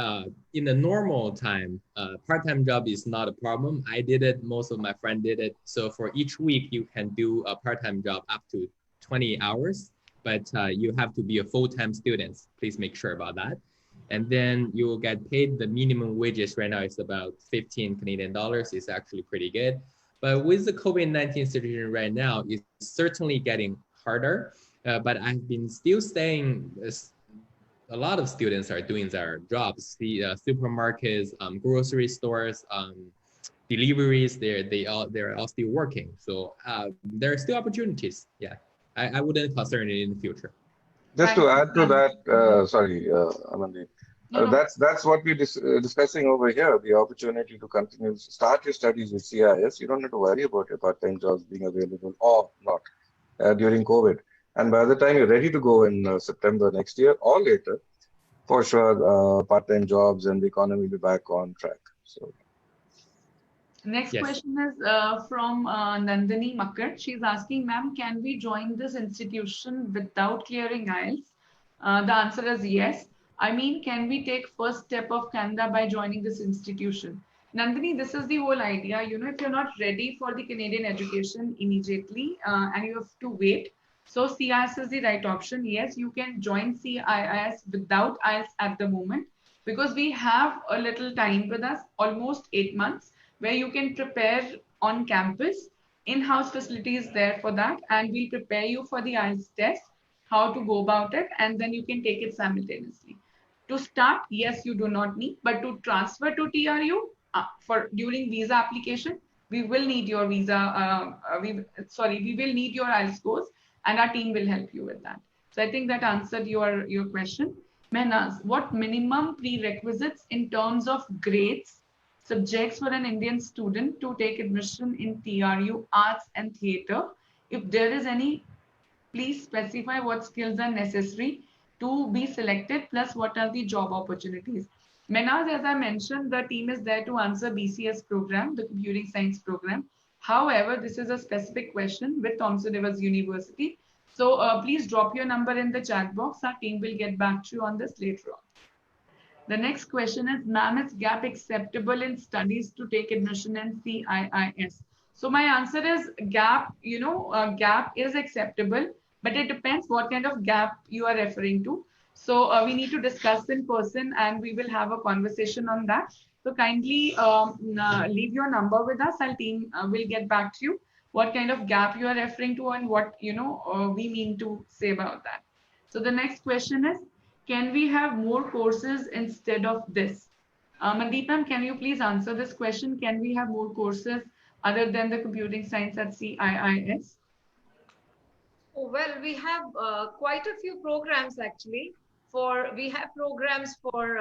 in the normal time, part-time job is not a problem. I did it, most of my friends did it. So for each week, you can do a part-time job up to 20 hours, but you have to be a full-time student. Please make sure about that. And then you will get paid the minimum wages right now is about 15 Canadian dollars. It's actually pretty good. But with the COVID-19 situation right now, it's certainly getting harder. But I've been still staying a lot of students are doing their jobs. The supermarkets, grocery stores, deliveries, they're all still working. So there are still opportunities. Yeah, I wouldn't concern it in the future. Just to add to that, sorry, Amandeep, that's what we're discussing over here, the opportunity to continue, start your studies with CIS. You don't have to worry about your part-time jobs being available or not during COVID. And by the time you're ready to go in September next year or later, for sure, part-time jobs and the economy will be back on track. So. Next question is from Nandini Makkar. She's asking, ma'am, can we join this institution without clearing IELTS? The answer is yes. I mean, can we take first step of Canada by joining this institution? Nandini, this is the whole idea. You know, if you're not ready for the Canadian education immediately and you have to wait, so CIS is the right option. Yes, you can join CIS without IELTS at the moment because we have a little time with us, almost 8 months, where you can prepare on campus. In-house facilities there for that, and we'll prepare you for the IELTS test, how to go about it, and then you can take it simultaneously. To start, yes, you do not need, but to transfer to TRU for during visa application, we will need your visa. We will need your IELTS scores, and our team will help you with that. So I think that answered your question. Mehnaz, what minimum prerequisites in terms of grades, subjects for an Indian student to take admission in TRU Arts and Theatre? If there is any, please specify what skills are necessary to be selected, plus what are the job opportunities. Mehnaz, as I mentioned, the team is there to answer BCS program, the computing science program. However, this is a specific question with Thomson Rivers University. So please drop your number in the chat box. Our team will get back to you on this later on. The next question is, ma'am, is GAP acceptable in studies to take admission in CIIS? So my answer is GAP, GAP is acceptable, but it depends what kind of gap you are referring to. So we need to discuss in person and we will have a conversation on that. So kindly leave your number with us. Our team will get back to you what kind of gap you are referring to and what, we mean to say about that. So the next question is, can we have more courses instead of this? Mandeep, can you please answer this question? Can we have more courses other than the computing science at CIIS? Well, we have quite a few programs actually. We have programs for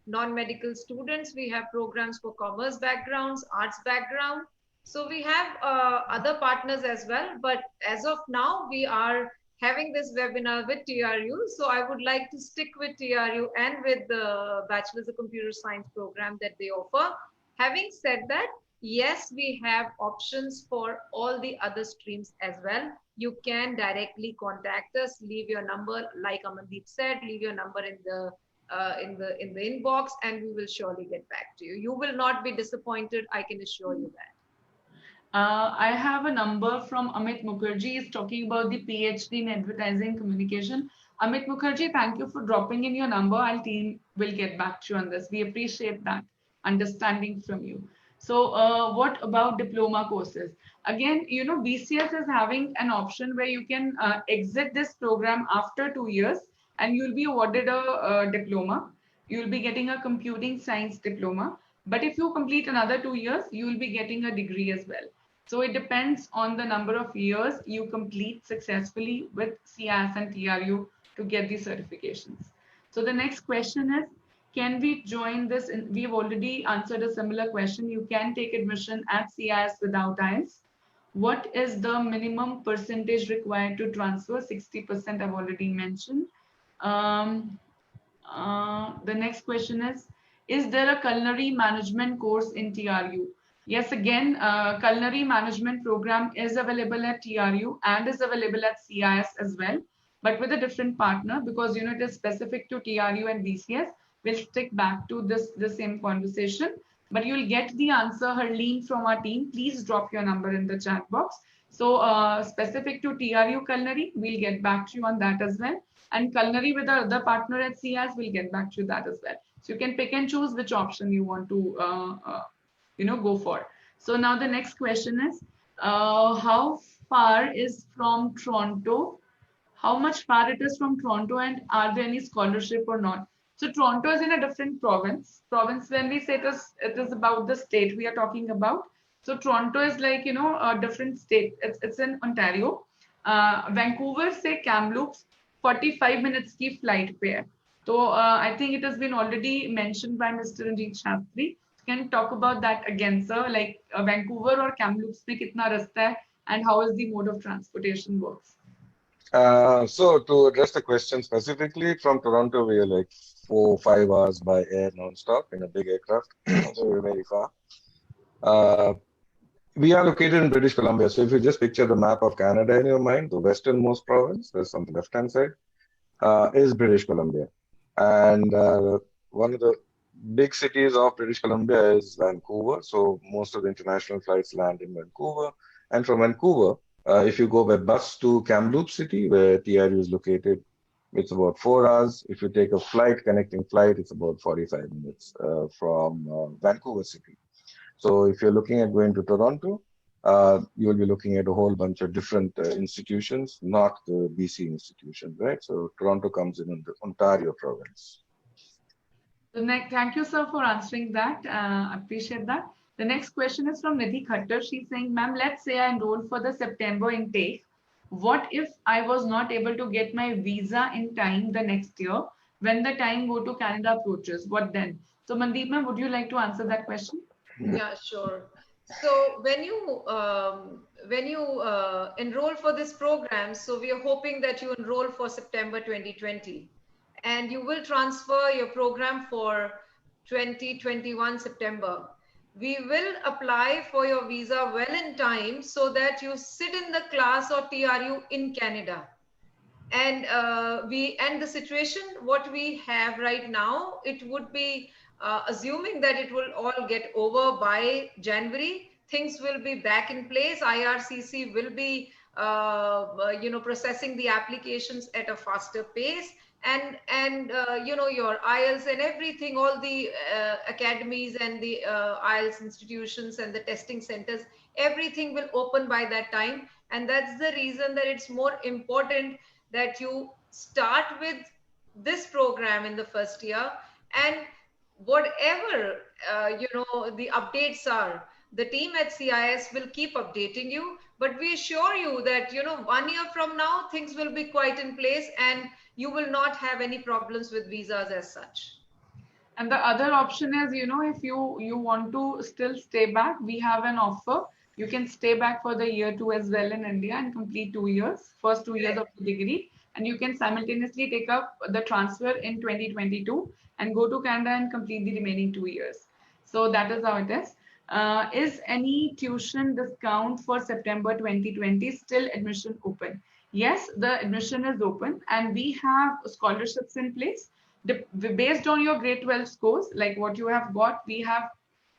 non-medical students. We have programs for commerce backgrounds, arts background. So we have other partners as well. But as of now, we are having this webinar with TRU. So I would like to stick with TRU and with the Bachelor's of Computer Science program that they offer. Having said that, yes, we have options for all the other streams as well. You can directly contact us, leave your number, like Amandeep said, leave your number in the inbox, and we will surely get back to you. You will not be disappointed, I can assure you that. I have a number from Amit Mukherjee. He's talking about the PhD in advertising communication. Amit Mukherjee, thank you for dropping in your number. Our team will get back to you on this. We appreciate that understanding from you. So what about diploma courses? Again, BCS is having an option where you can exit this program after 2 years and you'll be awarded a diploma. You'll be getting a computing science diploma. But if you complete another 2 years, you will be getting a degree as well. So it depends on the number of years you complete successfully with CIS and TRU to get these certifications. So the next question is, can we join this? We've already answered a similar question. You can take admission at CIS without IELTS. What is the minimum percentage required to transfer? 60% I've already mentioned. The next question is there a culinary management course in TRU? Yes, again, culinary management program is available at TRU and is available at CIS as well. but with a different partner, because you know it is specific to TRU and BCS. We'll stick back to the same conversation, but you'll get the answer, Harleen, from our team. Please drop your number in the chat box. So specific to TRU Culinary, we'll get back to you on that as well. And Culinary with our other partner at CIS, we'll get back to you that as well. So you can pick and choose which option you want to go for. So now the next question is, how far is from Toronto? How much far it is from Toronto, and are there any scholarship or not? So Toronto is in a different province. When we say it is about the state we are talking about. So Toronto is like, you know, a different state. It's in Ontario. Vancouver, say Kamloops, 45 minutes की flight पे है. So I think it has been already mentioned by Mr. Ranjit Shastri. Can you talk about that again, sir? Like Vancouver or Kamloops में कितना रास्ता है, and how is the mode of transportation works? So to address the question specifically, from Toronto, we are like 4 or 5 hours by air non-stop in a big aircraft. So we're very far. We are located in British Columbia. So if you just picture the map of Canada in your mind, the westernmost province, that's on the left-hand side, is British Columbia. And one of the big cities of British Columbia is Vancouver. So most of the international flights land in Vancouver. And from Vancouver, if you go by bus to Kamloops City, where TRU is located, it's about 4 hours. If you take a connecting flight, it's about 45 minutes from Vancouver City. So if you're looking at going to Toronto, you'll be looking at a whole bunch of different institutions, not the BC institution, right? So Toronto comes in the Ontario province. Thank you, sir, for answering that. I appreciate that. The next question is from Nidhi Khattar. She's saying, ma'am, let's say I enrolled for the September intake. What if I was not able to get my visa in time the next year? When the time go to Canada approaches, what then? So Mandeep, ma'am, would you like to answer that question? Yeah, sure. So when you enroll for this program, so we are hoping that you enroll for September 2020, and you will transfer your program for 2021 September. We will apply for your visa well in time so that you sit in the class or TRU in Canada. And the situation what we have right now, it would be assuming that it will all get over by January. Things will be back in place. IRCC will be processing the applications at a faster pace, and your IELTS and everything, all the academies and the IELTS institutions and the testing centers, everything will open by that time. And that's the reason that it's more important that you start with this program in the first year, and whatever the updates are, the team at CIS will keep updating you. But we assure you that 1 year from now things will be quite in place, and you will not have any problems with visas as such. And the other option is, if you want to still stay back, we have an offer. You can stay back for the year 2 as well in India and complete 2 years, first 2 years of the degree. And you can simultaneously take up the transfer in 2022 and go to Canada and complete the remaining 2 years. So that is how it is. Is any tuition discount for September 2020 still admission open? Yes, the admission is open, and we have scholarships in place. Based on your grade 12 scores, like what you have got, we have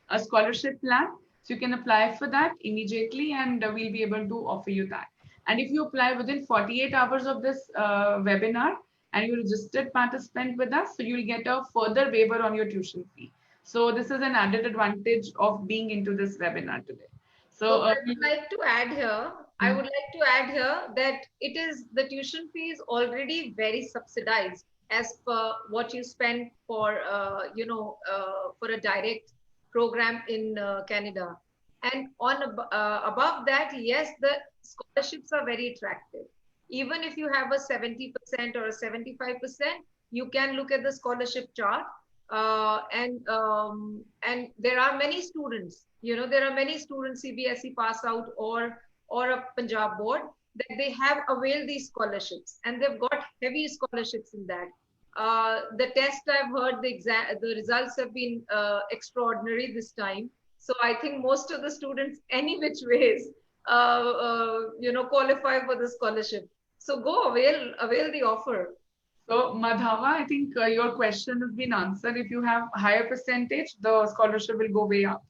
a scholarship plan. So you can apply for that immediately, and we'll be able to offer you that. And if you apply within 48 hours of this webinar and you're a registered participant with us, so you'll get a further waiver on your tuition fee. So this is an added advantage of being into this webinar today. So I would like to add here, that the tuition fee is already very subsidized as per what you spend for, for a direct program in Canada. And above that, yes, the scholarships are very attractive. Even if you have a 70% or a 75%, you can look at the scholarship chart. And there are many students, CBSE pass out or a Punjab board, that they have availed these scholarships, and they've got heavy scholarships in that. The test, I've heard the results have been extraordinary this time. So I think most of the students, any which ways, qualify for the scholarship. So go avail the offer. So Madhava, I think your question has been answered. If you have higher percentage, the scholarship will go way up.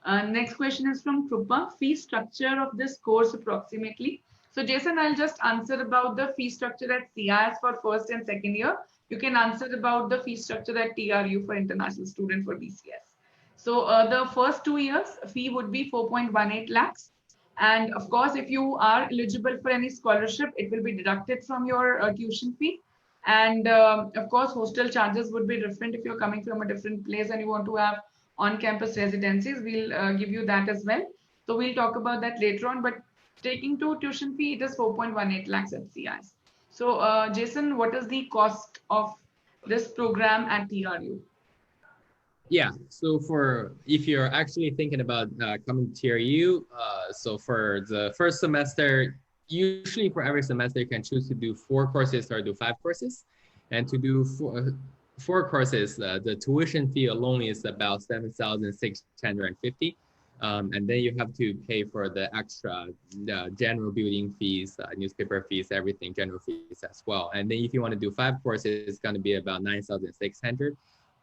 Next question is from Krupa. Fee structure of this course approximately. So Jason, I'll just answer about the fee structure at CIS for first and second year. You can answer about the fee structure at TRU for international student for BCS. So the first 2 years fee would be 4.18 lakhs. And of course, if you are eligible for any scholarship, it will be deducted from your tuition fee. And of course, hostel charges would be different if you're coming from a different place and you want to have on-campus residencies. We'll give you that as well. So we'll talk about that later on. But taking to tuition fee, it is 4.18 lakhs at CIS. So Jason, what is the cost of this program at TRU? Yeah, so for if you're actually thinking about coming to TRU, so for the first semester, usually for every semester, you can choose to do 4 courses or do 5 courses. And to do four courses, the tuition fee alone is about 7,650. And then you have to pay for the extra general building fees, newspaper fees, everything, general fees as well. And then if you want to do 5 courses, it's going to be about 9,600.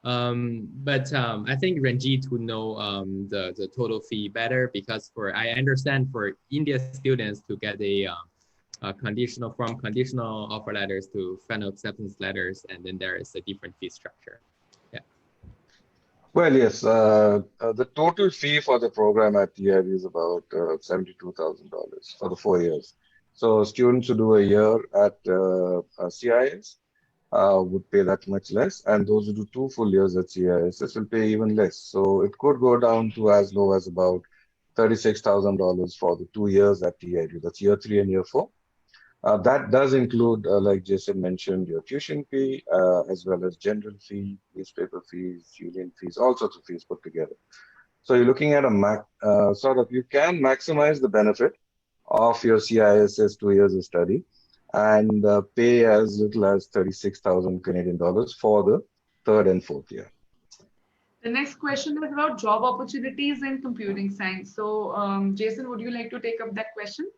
But I think Ranjit would know the total fee better, because I understand for India students to get a conditional offer letters to final acceptance letters, and then there is a different fee structure. Yeah. Well, yes, the total fee for the program at TRU is about $72,000 for the 4 years. So students who do a year at CIS would pay that much less, and those who do 2 full years at CIS will pay even less. So it could go down to as low as about $36,000 for the 2 years at TRU. That's year 3 and year 4. That does include, like Jason mentioned, your tuition fee, as well as general fee, newspaper fees, union fees, all sorts of fees put together. So you're looking at you can maximize the benefit of your CIS's 2 years of study and pay as little as 36,000 Canadian dollars for the 3rd and 4th year. The next question is about job opportunities in computing science. So Jason, would you like to take up that question?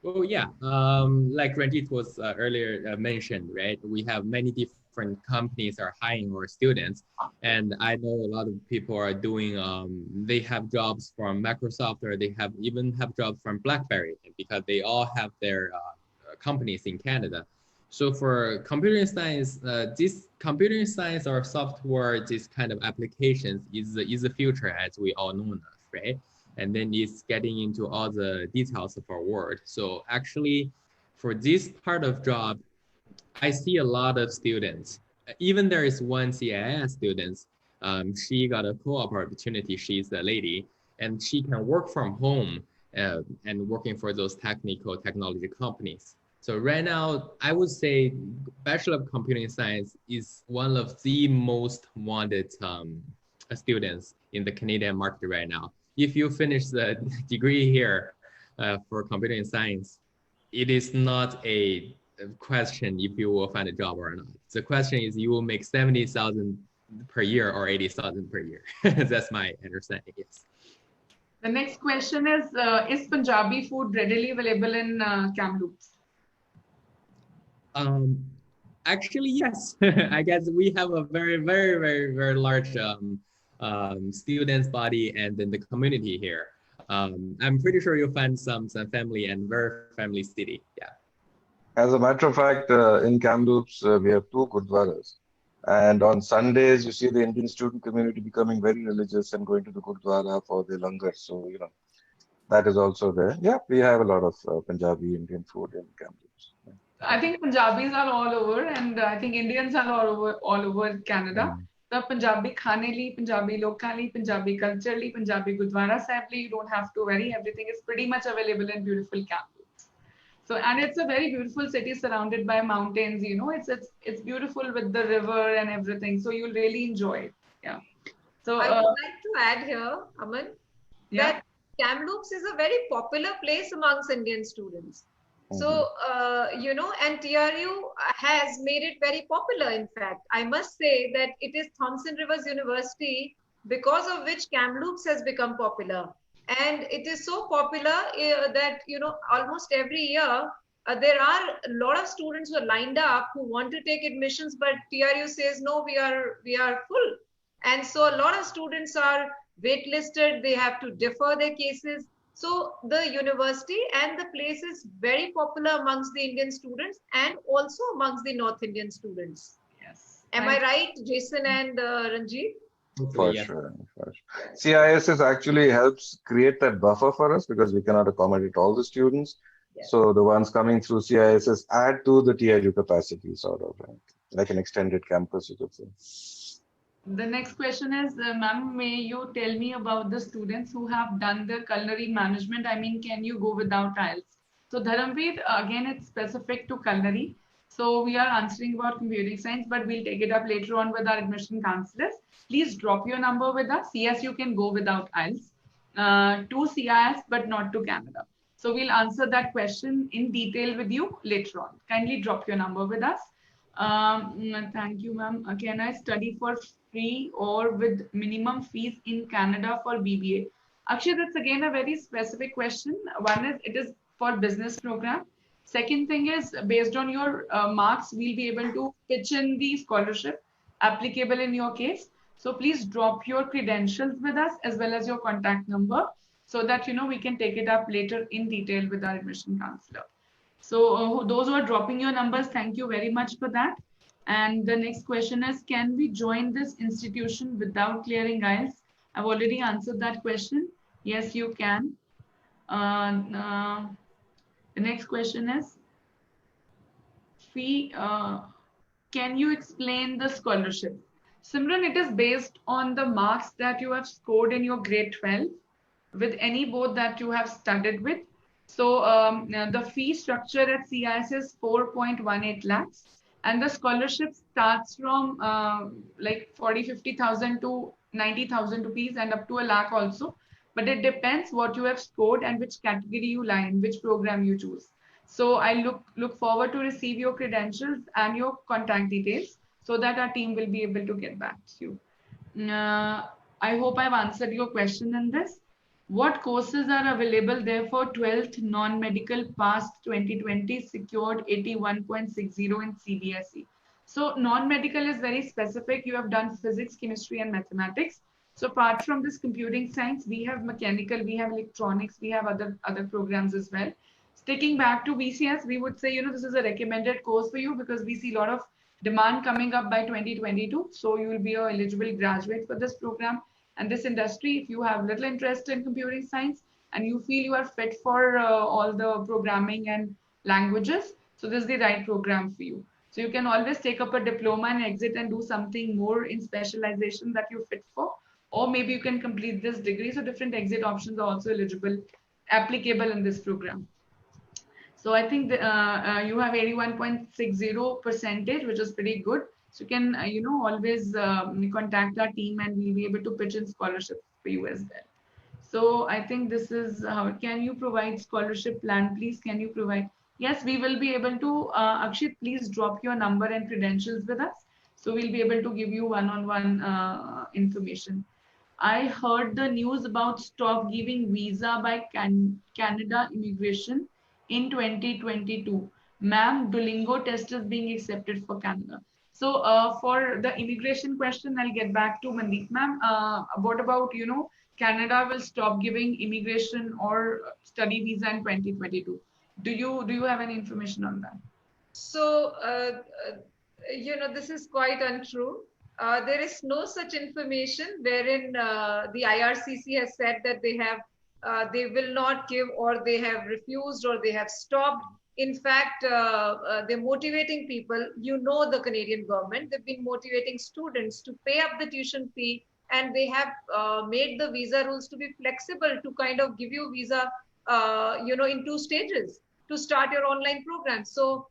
Oh yeah, like Ranjit was earlier mentioned, right? We have many different companies are hiring our students, and I know a lot of people are doing. They have jobs from Microsoft, or they even have jobs from BlackBerry, because they all have their companies in Canada. So for computer science, this computer science or software, this kind of applications is the future, as we all know of, right? And then it's getting into all the details of our world. So actually, for this part of job, I see a lot of students. Even there is one CIS student. She got a co-op opportunity. She's a lady, and she can work from home and working for those technology companies. So right now, I would say Bachelor of Computing Science is one of the most wanted students in the Canadian market right now. If you finish the degree here for computing science, it is not a question if you will find a job or not. The question is you will make 70,000 per year or 80,000 per year. That's my understanding, yes. The next question is Punjabi food readily available in Kamloops? Actually, yes. I guess we have a very, very, very, very large students body and then the community here. I'm pretty sure you'll find some family and very family city. Yeah. As a matter of fact, in Kamloops, we have 2 Gurdwaras. And on Sundays, you see the Indian student community becoming very religious and going to the Gurdwara for the langar. So, that is also there. Yeah, we have a lot of Punjabi Indian food in Kamloops. Yeah. I think Punjabis are all over, and I think Indians are all over Canada. The Punjabi khane li, Punjabi lokal li, Punjabi culture li, Punjabi Gurdwara Sahib li, you don't have to worry. Everything is pretty much available in beautiful Kamloops. So, and it's a very beautiful city surrounded by mountains. It's beautiful with the river and everything. So you'll really enjoy it. Yeah. So I would like to add here, Aman, that Kamloops is a very popular place amongst Indian students. So, and TRU has made it very popular. In fact, I must say that it is Thompson Rivers University because of which Kamloops has become popular. And it is so popular that, almost every year there are a lot of students who are lined up who want to take admissions, but TRU says no, we are full, and so a lot of students are waitlisted. They have to defer their cases. So the university and the place is very popular amongst the Indian students and also amongst the North Indian students. Yes. Am I right, Jason and Ranjit? For Yes. sure, for sure. CISS actually helps create that buffer for us because we cannot accommodate all the students. Yes. So the ones coming through CISS add to the TRU capacity, sort of, right? Like an extended campus, you could say. The next question is, ma'am, may you tell me about the students who have done the culinary management? I mean, can you go without IELTS? So Dharamveer, again, it's specific to culinary. So we are answering about computing science, but we'll take it up later on with our admission counselors. Please drop your number with us. Yes, you can go without IELTS to CIS, but not to Canada. So we'll answer that question in detail with you later on. Kindly drop your number with us. Thank you, ma'am. Can I study for free or with minimum fees in Canada for BBA? Akshay, that's again a very specific question. One is it is for business program. Second thing is based on your marks, we'll be able to pitch in the scholarship applicable in your case. So please drop your credentials with us as well as your contact number so that we can take it up later in detail with our admission counselor. So those who are dropping your numbers, thank you very much for that. And the next question is, can we join this institution without clearing IELTS? I've already answered that question. Yes, you can. The next question is, can you explain the scholarship? Simran, it is based on the marks that you have scored in your grade 12 with any board that you have studied with. So the fee structure at CIS is 4.18 lakhs and the scholarship starts from like 40-50,000 to 90,000 rupees and up to a lakh also. But it depends what you have scored and which category you lie in, which program you choose. So I look forward to receive your credentials and your contact details so that our team will be able to get back to you. I hope I've answered your question in this. What courses are available there for 12th non-medical past 2020 secured 81.60 in CBSE? So non-medical is very specific. You have done physics, chemistry and mathematics. So apart from this computing science, we have mechanical, we have electronics, we have other programs as well. Sticking back to BCS, we would say, this is a recommended course for you because we see a lot of demand coming up by 2022. So you will be an eligible graduate for this program. And this industry, if you have little interest in computing science and you feel you are fit for all the programming and languages, so this is the right program for you. So you can always take up a diploma and exit and do something more in specialization that you're fit for, or maybe you can complete this degree. So different exit options are also applicable in this program. So I think you have 81.60%, which is pretty good. So you can, always contact our team and we'll be able to pitch in scholarships for you as well. So I think this is how, can you provide scholarship plan, please? Can you provide? Yes, we will be able to. Akshit, please drop your number and credentials with us. So we'll be able to give you one-on-one information. I heard the news about stop giving visa by Canada immigration in 2022. Ma'am, Duolingo test is being accepted for Canada. So for the immigration question, I'll get back to Mandeep. Ma'am, what about, Canada will stop giving immigration or study visa in 2022. Do you have any information on that? So, this is quite untrue. There is no such information wherein the IRCC has said that they will not give or they have refused or they have stopped. In fact, they're motivating people. The Canadian government, they've been motivating students to pay up the tuition fee, and they have made the visa rules to be flexible to kind of give you visa, in 2 stages to start your online program. So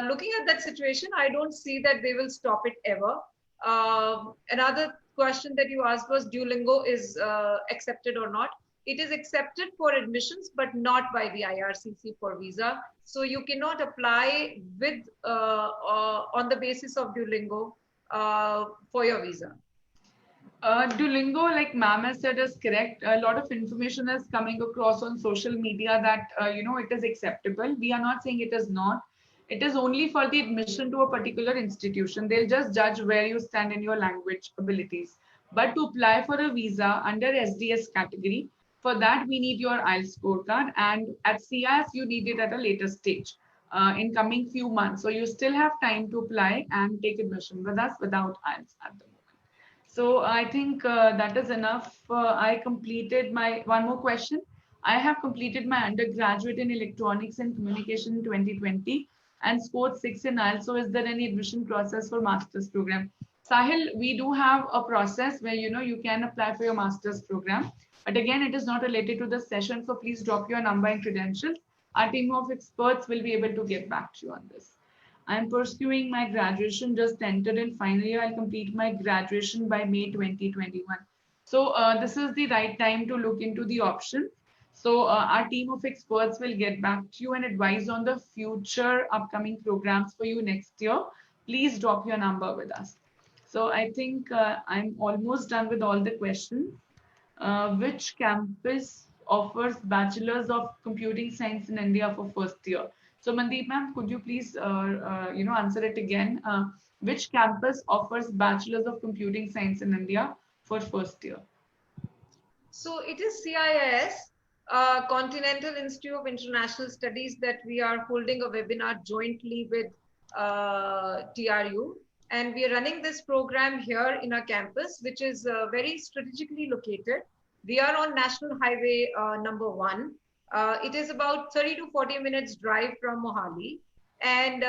looking at that situation, I don't see that they will stop it ever. Another question that you asked was Duolingo is accepted or not. It is accepted for admissions, but not by the IRCC for visa. So you cannot apply with on the basis of Duolingo for your visa. Duolingo, like ma'am has said, is correct. A lot of information is coming across on social media that, it is acceptable. We are not saying it is not. It is only for the admission to a particular institution. They'll just judge where you stand in your language abilities. But to apply for a visa under SDS category, for that we need your IELTS scorecard, and at CIS you need it at a later stage in coming few months. So you still have time to apply and take admission with us without IELTS at the moment. So I think that is enough. I completed my one more question. I have completed my undergraduate in electronics and communication in 2020 and scored 6 in IELTS. So is there any admission process for master's program? Sahil, we do have a process where you can apply for your master's program. But again, it is not related to the session. So please drop your number and credentials. Our team of experts will be able to get back to you on this. I'm pursuing my graduation, just entered in final year. I'll complete my graduation by May 2021. So this is the right time to look into the option. So our team of experts will get back to you and advise on the future upcoming programs for you next year. Please drop your number with us. So I think I'm almost done with all the questions. Which campus offers Bachelor's of Computing Science in India for first year? So Mandeep ma'am, could you please answer it again? Which campus offers Bachelor's of Computing Science in India for first year? So it is CIIS, Continental Institute of International Studies, that we are holding a webinar jointly with TRU. And we are running this program here in our campus, which is very strategically located. We are on National Highway number 1. It is about 30 to 40 minutes drive from Mohali. And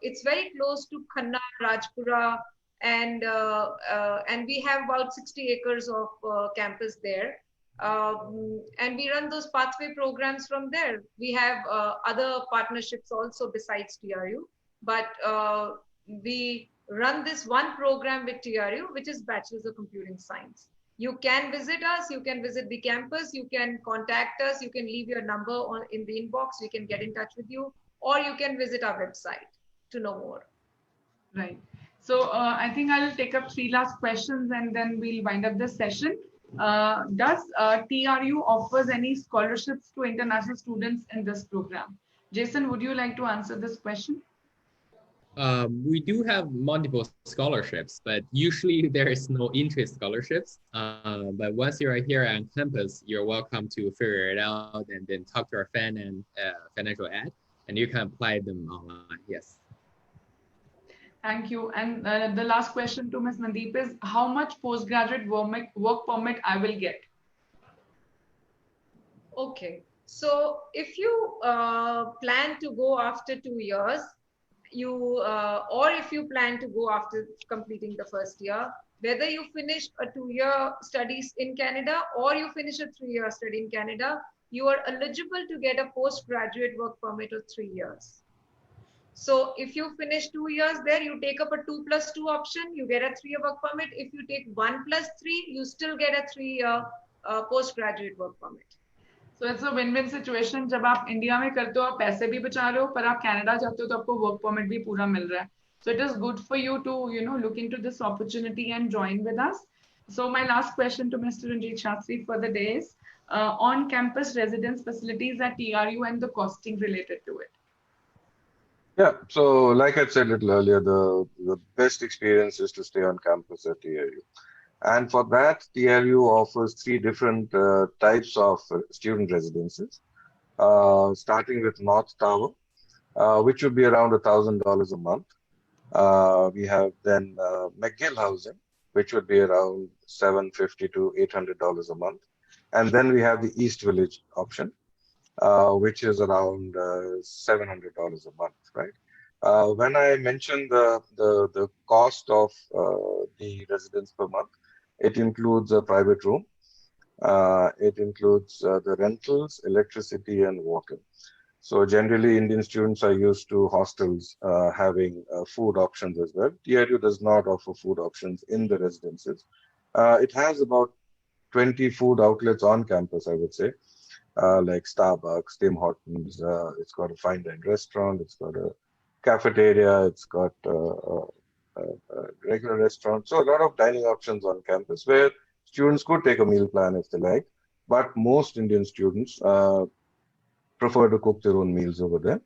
it's very close to Khanna, Rajpura, and we have about 60 acres of campus there. And we run those pathway programs from there. We have other partnerships also besides TRU, but we run this one program with TRU, which is Bachelor's of Computing Science. You can visit us, you can visit the campus, you can contact us, you can leave your number in the inbox, we can get in touch with you, or you can visit our website to know more. Right. So I think I'll take up 3 last questions and then we'll wind up this session. Does TRU offers any scholarships to international students in this program? Jason, would you like to answer this question? We do have multiple scholarships, but usually there is no interest scholarships. But once you are here on campus, you're welcome to figure it out and then talk to our financial ad, and you can apply them online. Yes. Thank you. And the last question to Ms. Mandeep is, how much postgraduate work permit I will get? Okay. So if you plan to go after 2 years, or if you plan to go after completing the first year, whether you finish a 2-year studies in Canada or you finish a 3-year study in Canada, you are eligible to get a postgraduate work permit of 3 years. So if you finish 2 years there, you take up a 2+2 option, you get a 3-year work permit. If you take 1+3, you still get a 3-year postgraduate work permit. So it's a win-win situation. जब आप India में करते हो आप पैसे भी बचा रहे हो, पर आप कनाडा जाते हो तो आपको वर्क परमिट भी पूरा मिल रहा है. So it is good for you to look into this opportunity and join with us. So my last question to Mr. Ranjit Shastri for the day is on-campus residence facilities at TRU and the costing related to it. Yeah, so like I said a little earlier, the best experience is to stay on campus at TRU. And for that, TRU offers 3 different types of student residences, starting with North Tower, which would be around $1,000 a month. We have then McGill Housing, which would be around $750 to $800 a month. And then we have the East Village option, which is around $700 a month, right? When I mentioned the cost of the residence per month, it includes a private room, it includes the rentals, electricity, and water. So generally, Indian students are used to hostels having food options as well. TRU does not offer food options in the residences. It has about 20 food outlets on campus, I would say, like Starbucks, Tim Hortons. It's got a fine dine restaurant. It's got a cafeteria. It's got regular restaurants. So a lot of dining options on campus where students could take a meal plan if they like. But most Indian students prefer to cook their own meals over there.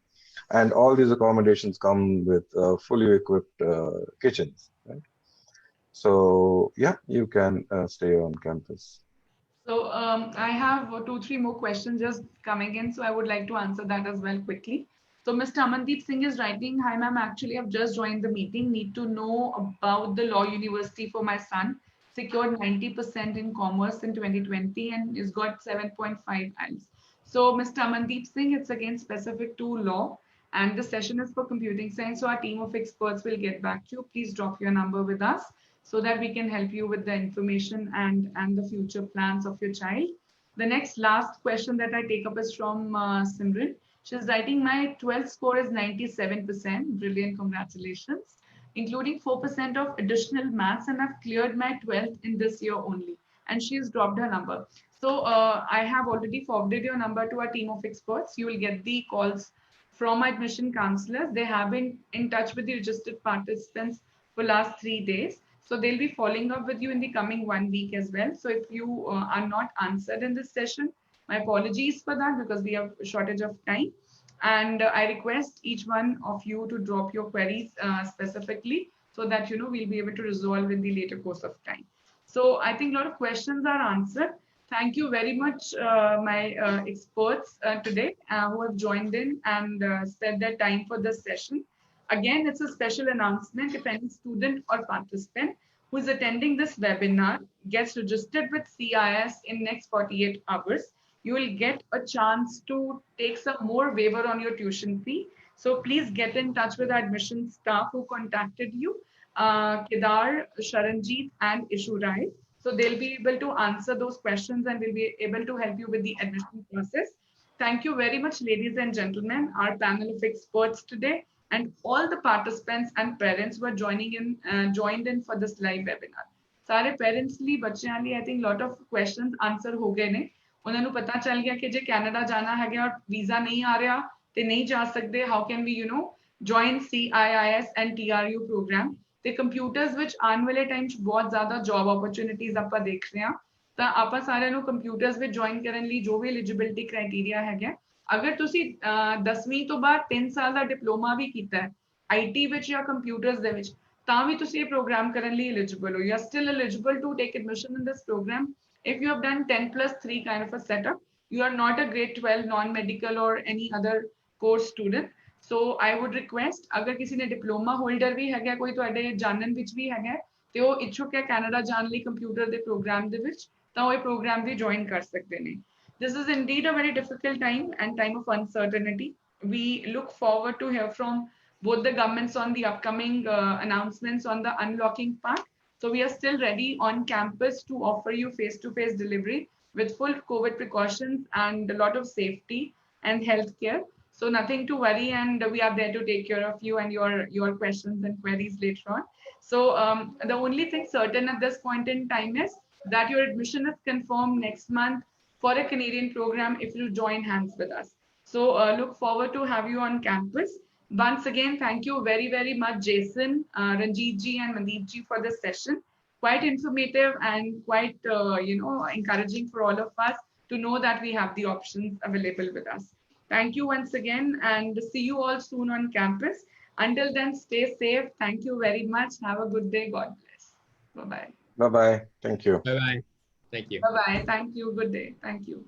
And all these accommodations come with fully equipped kitchens. Right? So yeah, you can stay on campus. So I have 2-3 more questions just coming in, so I would like to answer that as well quickly. So Mr. Amandeep Singh is writing, hi ma'am, actually I've just joined the meeting, need to know about the law university for my son, secured 90% in commerce in 2020 and is got 7.5 IELTS. So Mr. Amandeep Singh, it's again specific to law and the session is for computing science. So our team of experts will get back to you. Please drop your number with us so that we can help you with the information and the future plans of your child. The next last question that I take up is from Simran. She's writing, my 12th score is 97%. Brilliant, congratulations. Including 4% of additional maths, and I've cleared my 12th in this year only. And she's dropped her number. So I have already forwarded your number to our team of experts. You will get the calls from admission counselors. They have been in touch with the registered participants for last 3 days. So they'll be following up with you in the coming 1 week as well. So if you are not answered in this session, my apologies for that because we have a shortage of time. And I request each one of you to drop your queries specifically so that, we'll be able to resolve in the later course of time. So I think a lot of questions are answered. Thank you very much, my experts today who have joined in and spent their time for this session. Again, it's a special announcement. If any student or participant who is attending this webinar gets registered with CIS in next 48 hours, you will get a chance to take some more waiver on your tuition fee. So please get in touch with the admission staff who contacted you, Kedar, Sharanjeet, and Ishu Rai. So they'll be able to answer those questions and will be able to help you with the admission process. Thank you very much, ladies and gentlemen, our panel of experts today, and all the participants and parents who are joined in for this live webinar. सारे parents ਲਈ ਬੱਚਿਆਂ ਲਈ I think lot of questions answer ਹੋ ਗਏ ਨੇ. ਉਹਨਾਂ ਨੂੰ ਪਤਾ ਚੱਲ ਗਿਆ ਕਿ ਜੇ ਕੈਨੇਡਾ ਜਾਣਾ ਹੈਗਾ ਔਰ ਵੀਜ਼ਾ ਨਹੀਂ ਆ ਰਿਹਾ ਤੇ ਨਹੀਂ ਜਾ ਸਕਦੇ, how can we join CIIS and TRU program. ਤੇ ਕੰਪਿਊਟਰਸ ਵਿੱਚ ਆਉਣ ਵਾਲੇ ਟਾਈਮ 'ਚ ਬਹੁਤ ਜ਼ਿਆਦਾ ਜੌਬ ਓਪਰਚੁਨਿਟੀਜ਼ ਆਪਾਂ ਦੇਖ ਰਹੇ ਹਾਂ, ਤਾਂ ਆਪਾਂ ਸਾਰਿਆਂ ਨੂੰ ਕੰਪਿਊਟਰਸ ਵਿੱਚ ਜੁਆਇਨ ਕਰਨ ਲਈ ਜੋ ਵੀ ਐਲੀਜੀਬਿਲਟੀ ਕ੍ਰਾਈਟੇਰੀਆ ਹੈਗਾ, ਅਗਰ ਤੁਸੀਂ 10ਵੀਂ ਤੋਂ ਬਾਅਦ 3 ਸਾਲ ਦਾ ਡਿਪਲੋਮਾ ਵੀ ਕੀਤਾ ਹੈ IT ਵਿੱਚ ਜਾਂ ਕੰਪਿਊਟਰਸ ਦੇ ਵਿੱਚ, ਤਾਂ ਵੀ ਤੁਸੀਂ ਇਹ ਪ੍ਰੋਗਰਾਮ ਕਰਨ ਲਈ ਐਲੀਜੀਬਲ ਹੋ. You are still eligible to take admission in this program if you have done 10+3 kind of a setup. You are not a grade 12 non-medical or any other course student. So I would request, agar kisi ne diploma holder bhi hai, koi tuade janan vich bhi hai te oh ichhuk hai Canada jaan li computer de program de vich, ta oh program bhi join kar sakte ne. This is indeed a very difficult time and time of uncertainty. We look forward to hear from both the governments on the upcoming announcements on the unlocking part. So we are still ready on campus to offer you face-to-face delivery with full COVID precautions and a lot of safety and healthcare. So nothing to worry, and we are there to take care of you and your questions and queries later on. So the only thing certain at this point in time is that your admission is confirmed next month for a Canadian program if you join hands with us. So look forward to have you on campus. Once again, thank you very, very much, Jason, Ranjit ji and Mandeep ji for this session. Quite informative and quite, encouraging for all of us to know that we have the options available with us. Thank you once again and see you all soon on campus. Until then, stay safe. Thank you very much. Have a good day. God bless. Bye-bye. Bye-bye. Thank you. Bye-bye. Thank you. Bye-bye. Thank you. Good day. Thank you.